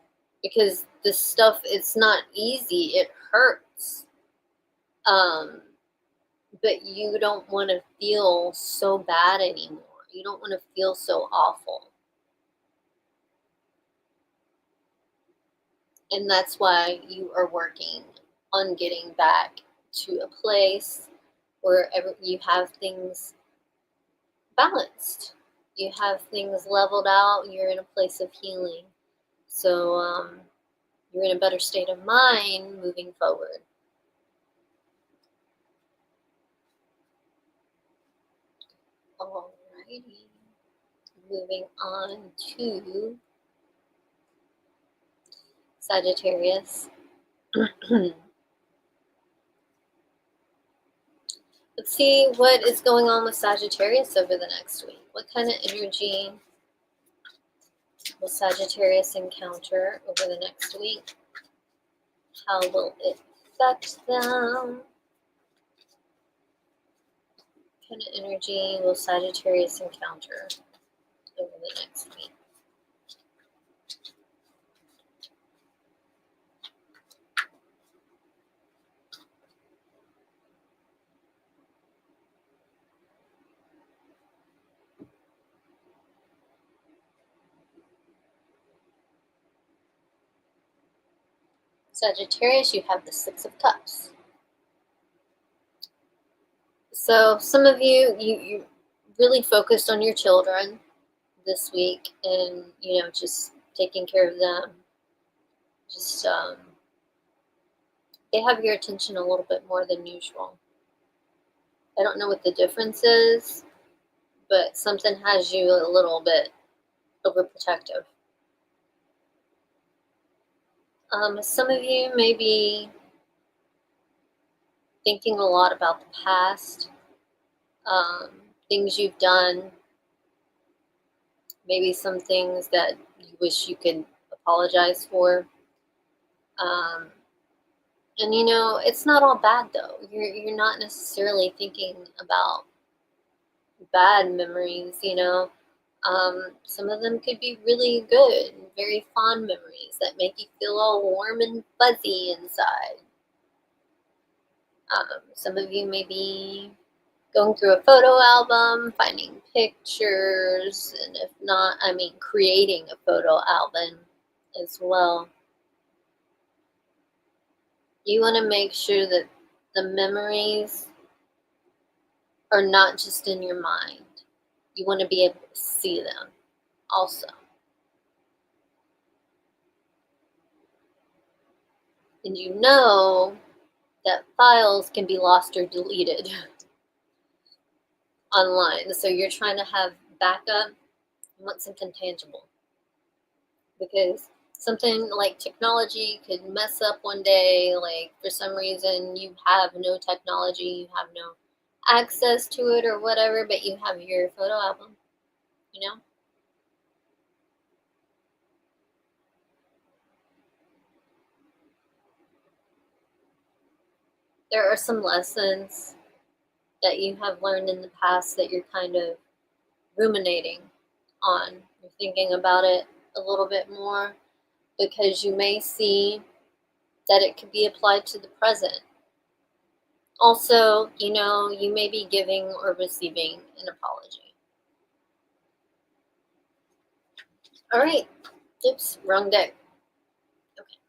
because this stuff, it's not easy. It hurts. Um, but you don't want to feel so bad anymore. You don't want to feel so awful. And that's why you are working on getting back to a place where you have things balanced. You have things leveled out. You're in a place of healing. So you're in a better state of mind moving forward. Alrighty. Moving on to Sagittarius. Let's see what is going on with Sagittarius over the next week. What kind of energy will Sagittarius encounter over the next week? How will it affect them? What kind of energy will Sagittarius encounter over the next week? Sagittarius, you have the Six of Cups. So some of you really focused on your children this week, and you know, just taking care of them. Just they have your attention a little bit more than usual. I don't know what the difference is, but something has you a little bit overprotective. Some of you may be thinking a lot about the past, things you've done, maybe some things that you wish you could apologize for. And you know, it's not all bad though. You're not necessarily thinking about bad memories, you know. Some of them could be really good, very fond memories that make you feel all warm and fuzzy inside. Some of you may be going through a photo album, finding pictures, and if not, creating a photo album as well. You want to make sure that the memories are not just in your mind. You want to be able to see them also. And you know that files can be lost or deleted online. So you're trying to have backup. You want something tangible. Because something like technology could mess up one day, like for some reason you have no technology, you have no access to it or whatever, but you have your photo album, you know? There are some lessons that you have learned in the past that you're kind of ruminating on. You're thinking about it a little bit more because you may see that it could be applied to the present. Also, you may be giving or receiving an apology. All right. Oops, wrong deck. Okay.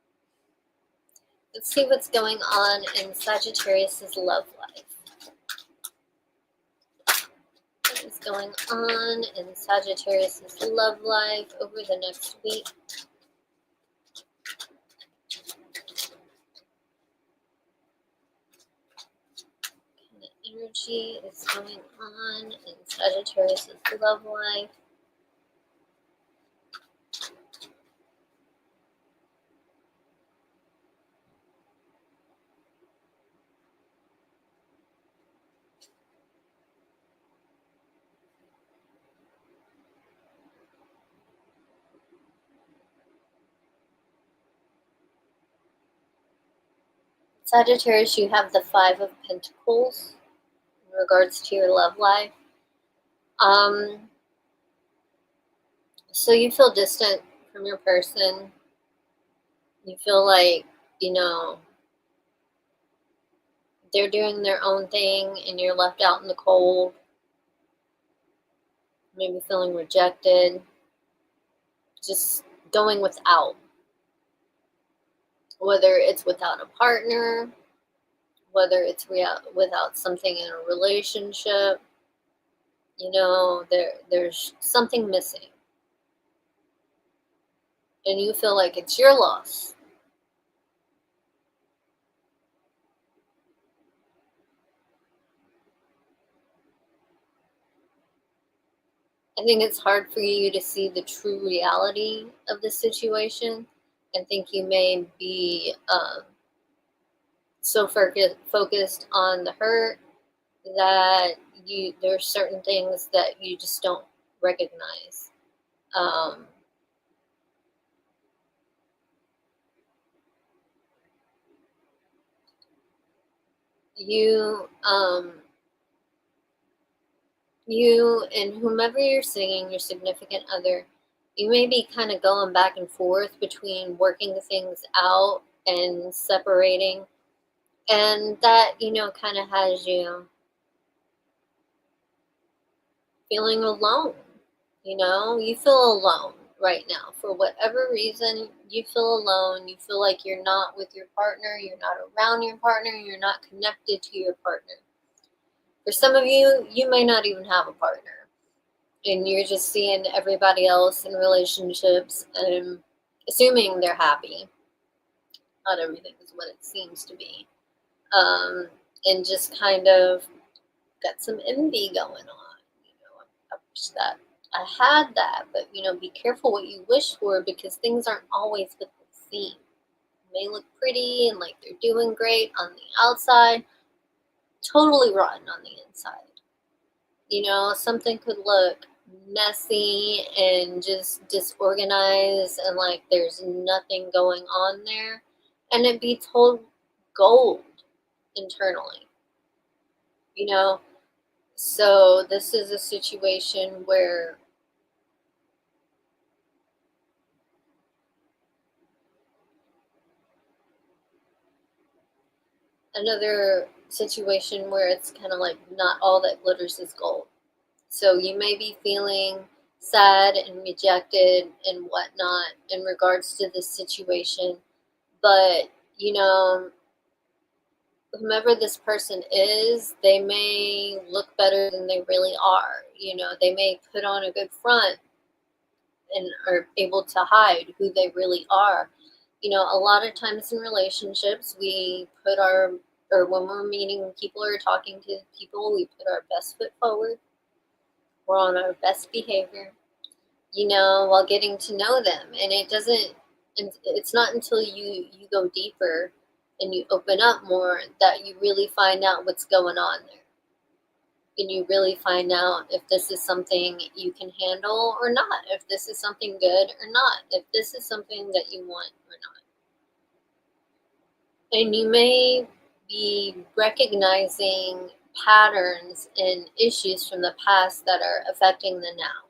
Let's see what's going on in Sagittarius's love life. What is going on in Sagittarius's love life over the next week? What kind of energy is going on in Sagittarius's love life? Sagittarius, you have the Five of Pentacles in regards to your love life. So you feel distant from your person. You feel like, they're doing their own thing and you're left out in the cold. Maybe feeling rejected. Just going without. Whether it's without a partner, whether it's without something in a relationship, there's something missing. And you feel like it's your loss. I think it's hard for you to see the true reality of the situation and think you may be so focused on the hurt that there's certain things that you just don't recognize. You and whomever you're singing, your significant other, you may be kind of going back and forth between working things out and separating, and that kind of has you feeling alone. You feel alone right now for whatever reason. You feel alone. You feel like you're not with your partner, you're not around your partner, you're not connected to your partner. For some of you, you may not even have a partner, and you're just seeing everybody else in relationships and assuming they're happy. Not everything is what it seems to be. And just kind of got some envy going on. I wish that I had that, but be careful what you wish for, because things aren't always what they seem. They may look pretty and like they're doing great on the outside, totally rotten on the inside. Something could look messy and just disorganized and like there's nothing going on there, and it be total gold internally. So this is a situation where another situation where it's kind of like not all that glitters is gold. So you may be feeling sad and rejected and whatnot in regards to this situation, but whomever this person is, they may look better than they really are. They may put on a good front and are able to hide who they really are. A lot of times in relationships, we put or when we're meeting people or talking to people, we put our best foot forward. We're on our best behavior, while getting to know them. And it's not until you go deeper and you open up more that you really find out what's going on there. And you really find out if this is something you can handle or not, if this is something good or not, if this is something that you want or not. And you may be recognizing patterns and issues from the past that are affecting the now.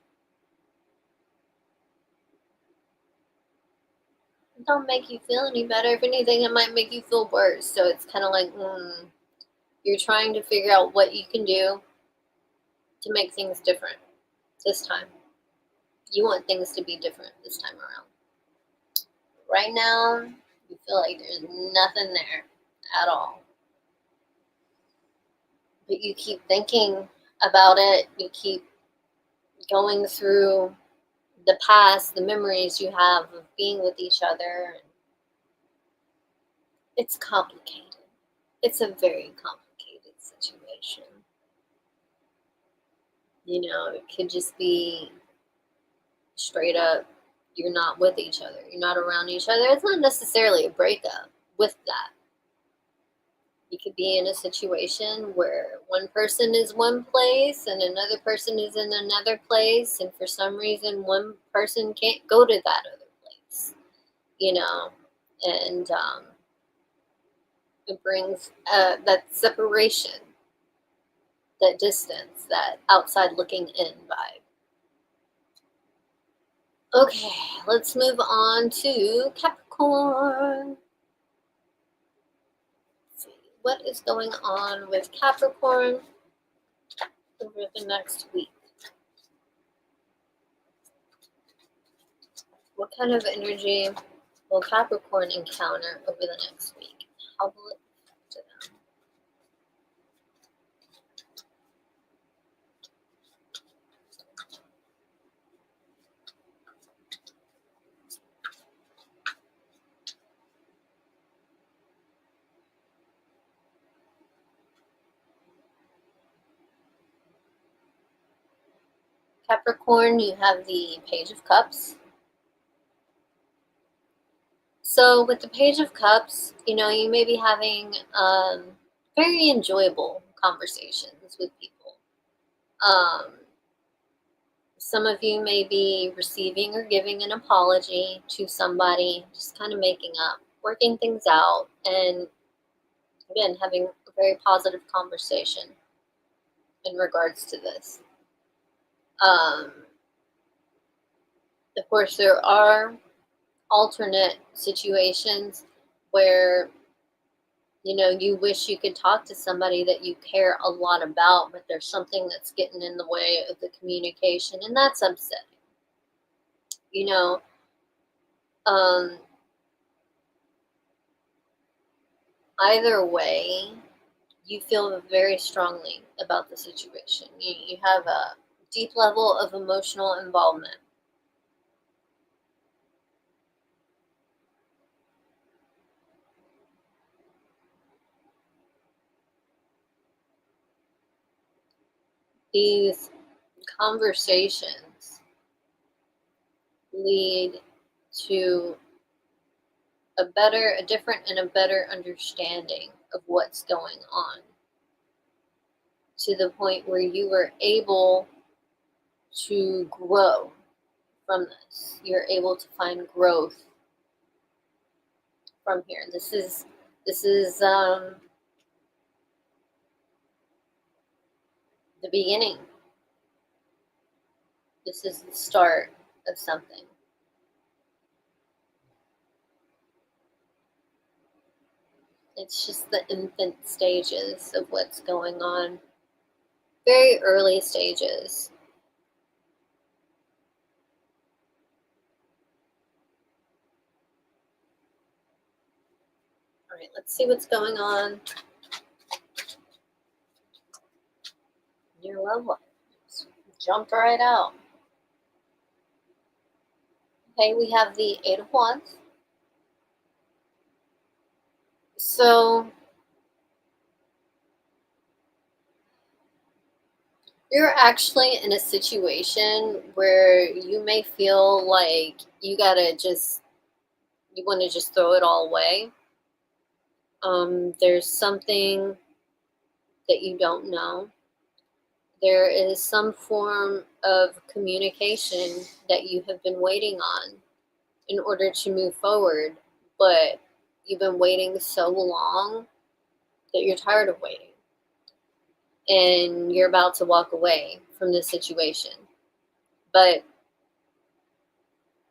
It don't make you feel any better. If anything, it might make you feel worse. So it's kind of like, you're trying to figure out what you can do to make things different this time. You want things to be different this time around. Right now, you feel like there's nothing there at all. But you keep thinking about it. You keep going through the past, the memories you have of being with each other. It's complicated. It's a very complicated situation. It could just be straight up, you're not with each other. You're not around each other. It's not necessarily a breakup with that. You could be in a situation where one person is one place and another person is in another place, and for some reason one person can't go to that other place, and it brings that separation, that distance, that outside looking in vibe. Okay, let's move on to Capricorn. Let's see, what is going on with Capricorn over the next week? What kind of energy will Capricorn encounter over the next week? How will it affect them? Capricorn, you have the Page of Cups. So with the Page of Cups, you may be having very enjoyable conversations with people. Some of you may be receiving or giving an apology to somebody, just kind of making up, working things out, and again, having a very positive conversation in regards to this. Of course, there are alternate situations where you wish you could talk to somebody that you care a lot about, but there's something that's getting in the way of the communication, and that's upsetting. Either way, you feel very strongly about the situation. You have a deep level of emotional involvement. These conversations lead to a different and a better understanding of what's going on, to the point where you were able to grow from this. You're able to find growth from here. This is the beginning. This is the start of something. It's just the infant stages of what's going on. Very early stages. All right, let's see what's going on in your love life. Just jumped right out. Okay, we have the Eight of Wands. So you're actually in a situation where you may feel like you want to just throw it all away. There's something that you don't know. There is some form of communication that you have been waiting on in order to move forward, but you've been waiting so long that you're tired of waiting and you're about to walk away from this situation. But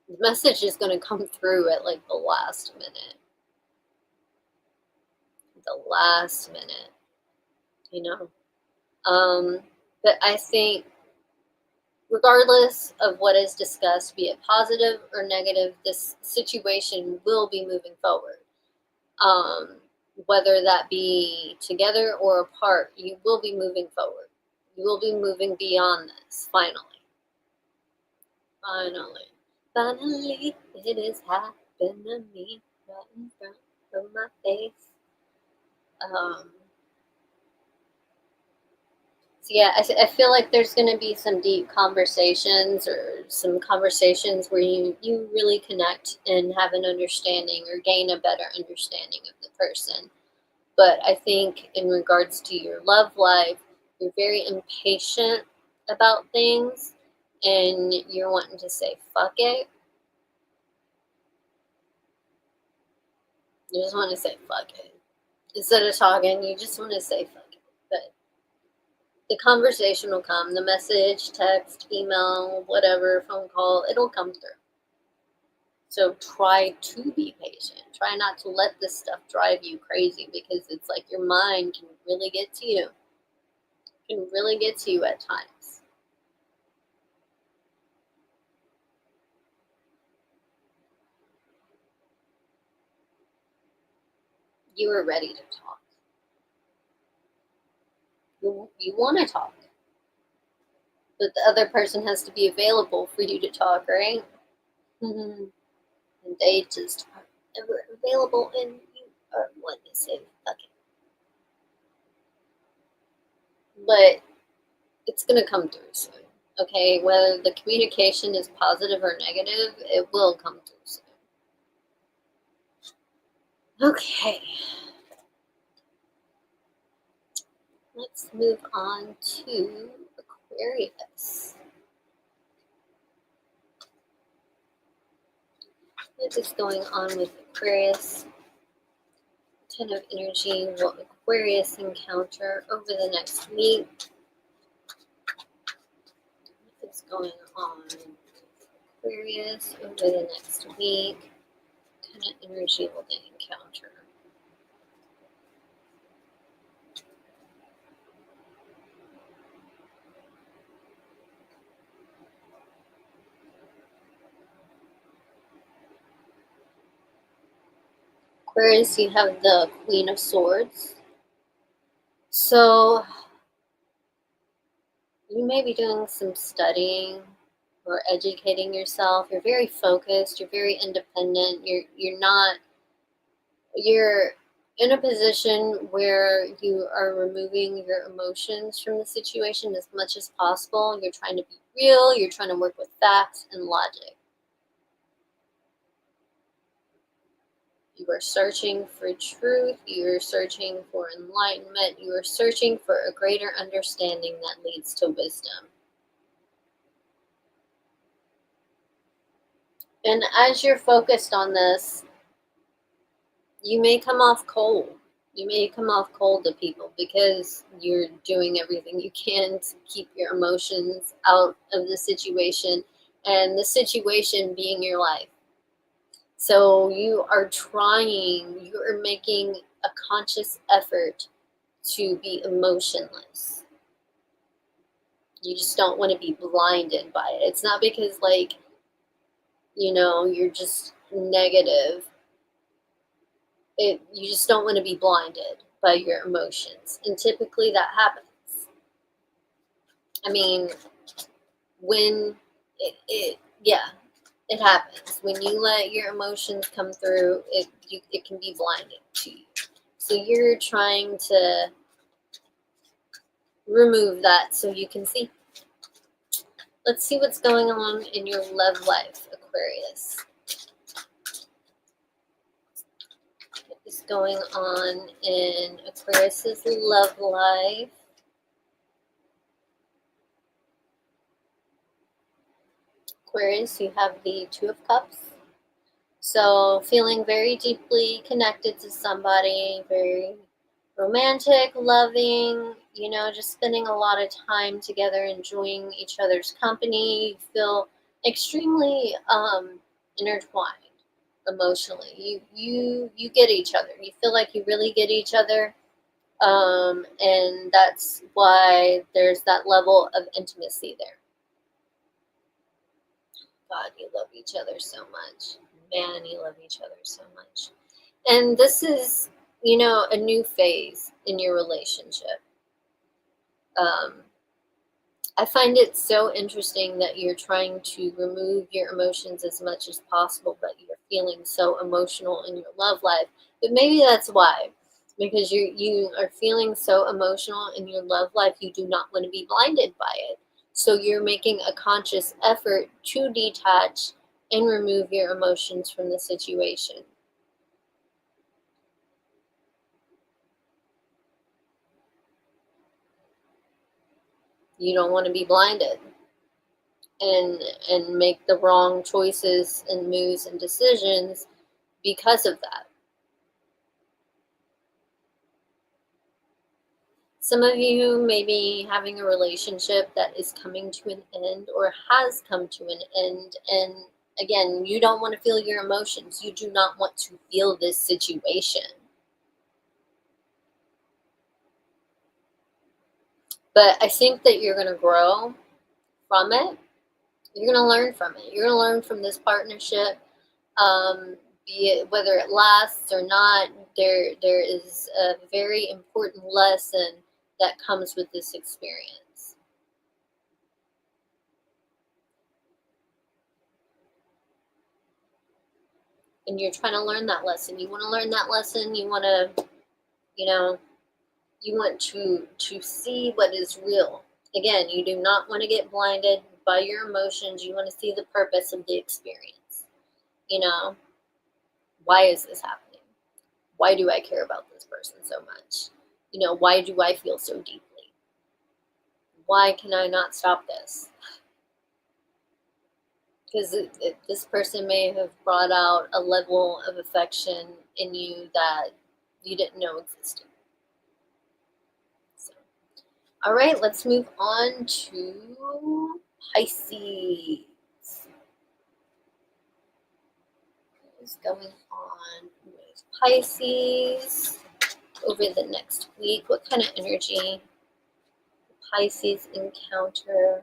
the message is going to come through at like the last minute. The last minute, you know. But I think regardless of what is discussed, be it positive or negative, this situation will be moving forward. Whether that be together or apart, you will be moving forward. You will be moving beyond this, finally. Finally, it is happening to me right in front of my face. So yeah, I feel like there's going to be some deep conversations or some conversations where you really connect and have an understanding or gain a better understanding of the person. But I think in regards to your love life, you're very impatient about things and you're wanting to say fuck it. You just want to say fuck it. Instead of talking, you just want to say fuck it. But the conversation will come, the message, text, email, whatever, phone call, it'll come through. So try to be patient. Try not to let this stuff drive you crazy because it's like your mind can really get to you. Can really get to you at times. You are ready to talk. You want to talk. But the other person has to be available for you to talk, right? And they just aren't ever available and you are one to say fuck it. But it's going to come through soon. Okay, whether the communication is positive or negative, it will come through soon. Okay, let's move on to Aquarius. What is going on with Aquarius? What kind of energy will Aquarius encounter over the next week? What is going on with Aquarius over the next week? What kind of energy will they encounter? Aquarius, you have the Queen of Swords. So you may be doing some studying or educating yourself. You're very focused, you're very independent, you're in a position where you are removing your emotions from the situation as much as possible. You're trying to be real, you're trying to work with facts and logic. You are searching for truth, you are searching for enlightenment, you are searching for a greater understanding that leads to wisdom. And as you're focused on this, you may come off cold. You may come off cold to people because you're doing everything you can to keep your emotions out of the situation and the situation being your life. So you are making a conscious effort to be emotionless. You just don't want to be blinded by it. It's not because, like, you're just negative. You just don't want to be blinded by your emotions. And typically that happens. I mean, when yeah, it happens. When you let your emotions come through, it can be blinding to you. So you're trying to remove that so you can see. Let's see what's going on in your love life, Aquarius. What is going on in Aquarius's love life? Aquarius, you have the Two of Cups. So feeling very deeply connected to somebody, very romantic, loving, just spending a lot of time together, enjoying each other's company. You feel extremely intertwined emotionally. You get each other. You feel like you really get each other. And that's why there's that level of intimacy there. God, you love each other so much. Man, you love each other so much. And this is, a new phase in your relationship. I find it so interesting that you're trying to remove your emotions as much as possible, but you're feeling so emotional in your love life. But maybe that's why. Because you are feeling so emotional in your love life, you do not want to be blinded by it. So you're making a conscious effort to detach and remove your emotions from the situation. You don't want to be blinded and make the wrong choices and moves and decisions because of that. Some of you may be having a relationship that is coming to an end or has come to an end. And again, you don't want to feel your emotions. You do not want to feel this situation. But I think that you're going to grow from it. You're going to learn from it. You're going to learn from this partnership, be it whether it lasts or not. There is a very important lesson that comes with this experience. And you're trying to learn that lesson. You want to learn that lesson. You want to, you want to see what is real. Again, you do not want to get blinded by your emotions. You want to see the purpose of the experience. Why is this happening? Why do I care about this person so much? Why do I feel so deeply? Why can I not stop this? Because this person may have brought out a level of affection in you that you didn't know existed. So, all right, let's move on to Pisces. What is going on with Pisces over the next week? What kind of energy Pisces encounter?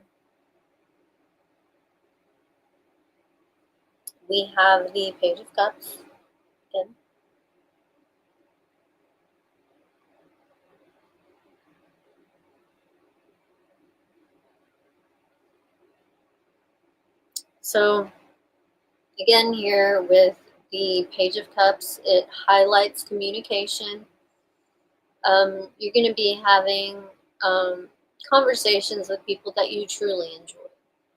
We have the Page of Cups again. So again, here with the Page of Cups, it highlights communication. You're going to be having conversations with people that you truly enjoy.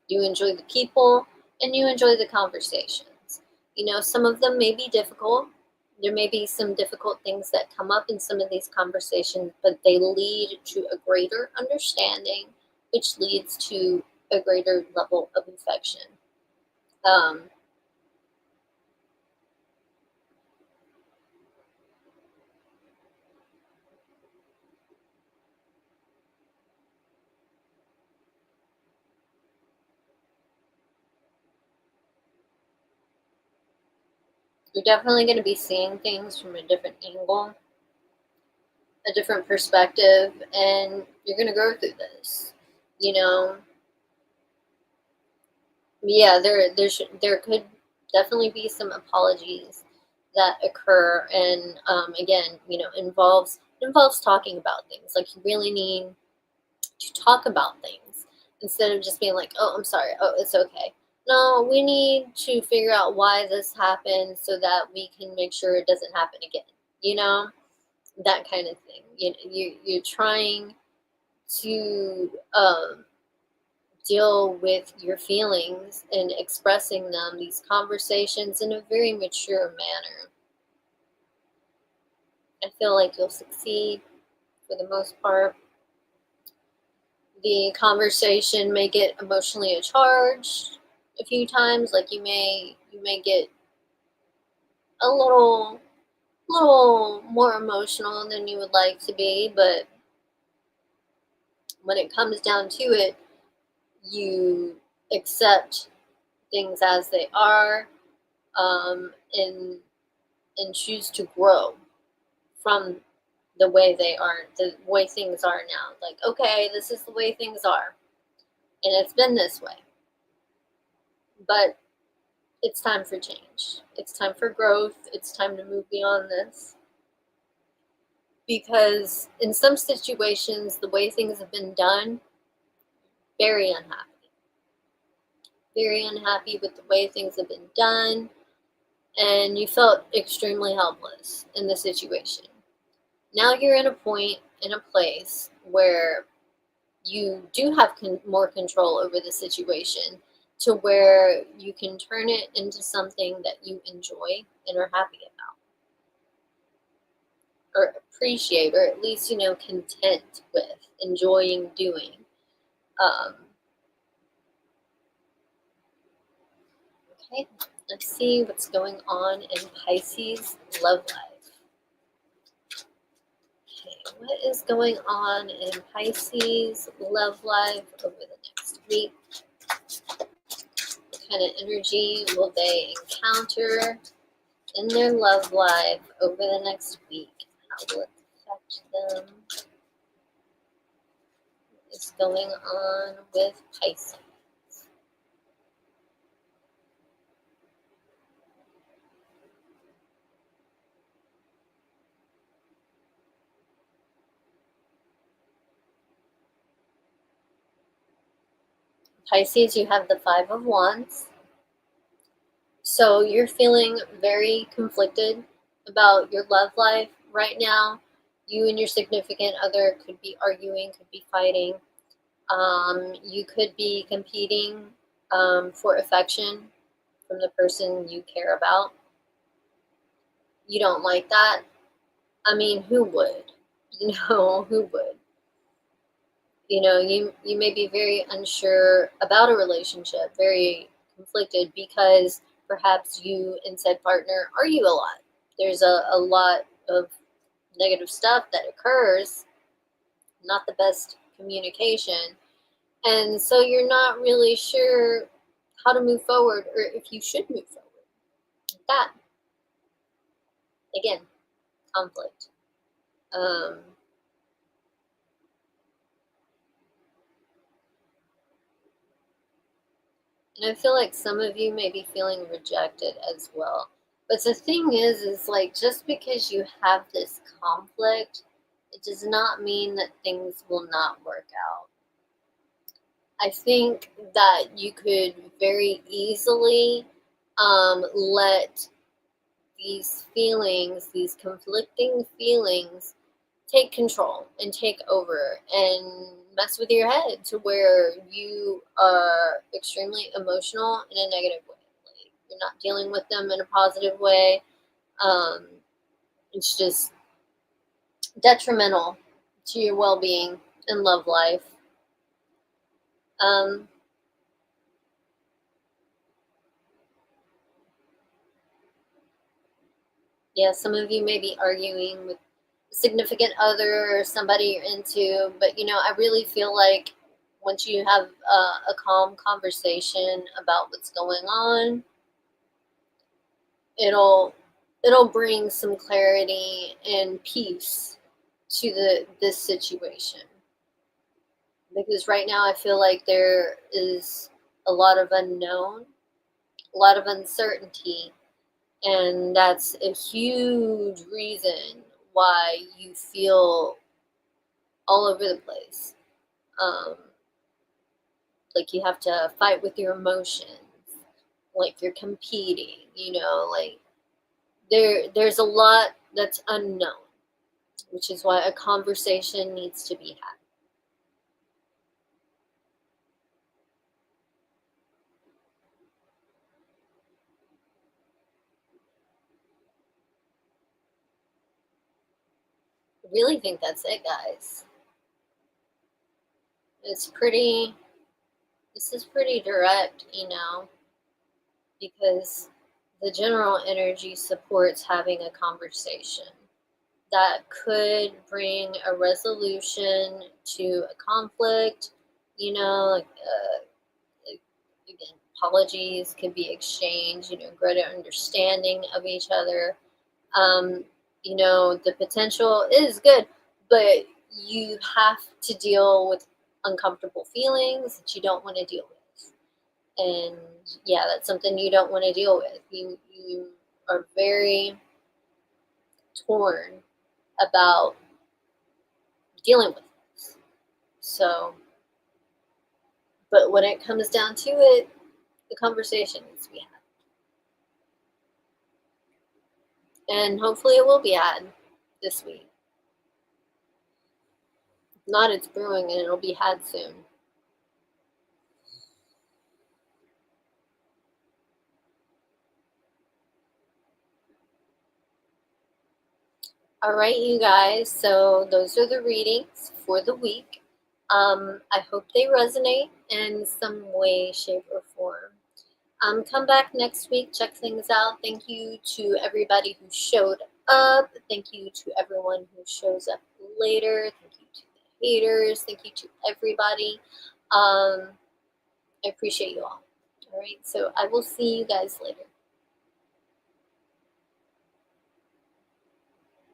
You enjoy the people and you enjoy the conversations. Some of them may be difficult. There may be some difficult things that come up in some of these conversations, but they lead to a greater understanding, which leads to a greater level of affection. You're definitely going to be seeing things from a different angle, a different perspective, and you're going to grow through this. You know, yeah, there could definitely be some apologies that occur, and again, involves talking about things. Like, you really need to talk about things instead of just being like, "Oh, I'm sorry. Oh, it's okay." No, we need to figure out why this happened so that we can make sure it doesn't happen again. You know, that kind of thing. You're trying to deal with your feelings and expressing them, these conversations, in a very mature manner. I feel like you'll succeed for the most part. The conversation may get emotionally charged a few times, like you may get a little more emotional than you would like to be, but when it comes down to it, you accept things as they are, and choose to grow from the way things are now. Like, okay, this is the way things are, and it's been this way, but it's time for change. It's time for growth. It's time to move beyond this. Because in some situations, the way things have been done, very unhappy. Very unhappy with the way things have been done, and you felt extremely helpless in the situation. Now you're in a place where you do have more control over the situation, to where you can turn it into something that you enjoy and are happy about, or appreciate, or at least, content with, enjoying doing. Um, okay, let's see what's going on in Pisces love life. Okay, what is going on in Pisces love life over the next week? What kind of energy will they encounter in their love life over the next week? How will it affect them? What is going on with Pisces? Pisces, you have the Five of Wands. So you're feeling very conflicted about your love life right now. You and your significant other could be arguing, could be fighting. You could be competing for affection from the person you care about. You don't like that. I mean, who would? Who would? You may be very unsure about a relationship, very conflicted, because perhaps you and said partner argue a lot. There's a lot of negative stuff that occurs, not the best communication. And so you're not really sure how to move forward, or if you should move forward. That, again, conflict. Um, and I feel like some of you may be feeling rejected as well. But the thing is like, just because you have this conflict, it does not mean that things will not work out. I think that you could very easily let these feelings, these conflicting feelings, take control and take over and mess with your head, to where you are extremely emotional in a negative way. Like, you're not dealing with them in a positive way. Um, it's just detrimental to your well-being and love life. Um, yeah, some of you may be arguing with a significant other or somebody you're into, but I really feel like once you have a calm conversation about what's going on, it'll it'll bring some clarity and peace to this situation. Because right now I feel like there is a lot of unknown, a lot of uncertainty, and that's a huge reason why you feel all over the place. Um, like you have to fight with your emotions, like you're competing, like there's a lot that's unknown, which is why a conversation needs to be had. I really think that's it, guys. It's pretty, this is pretty direct, because the general energy supports having a conversation that could bring a resolution to a conflict, like, again, apologies could be exchanged, greater understanding of each other. Um, the potential is good, but you have to deal with uncomfortable feelings that you don't want to deal with. And yeah, that's something you don't want to deal with. You are very torn about dealing with this. So, but when it comes down to it, the conversation needs to be had. And hopefully it will be had this week. If not, it's brewing and it'll be had soon. All right, you guys. So those are the readings for the week. I hope they resonate in some way, shape, or form. Come back next week, check things out. Thank you to everybody who showed up. Thank you to everyone who shows up later. Thank you to the haters. Thank you to everybody. I appreciate you all. All right, so I will see you guys later.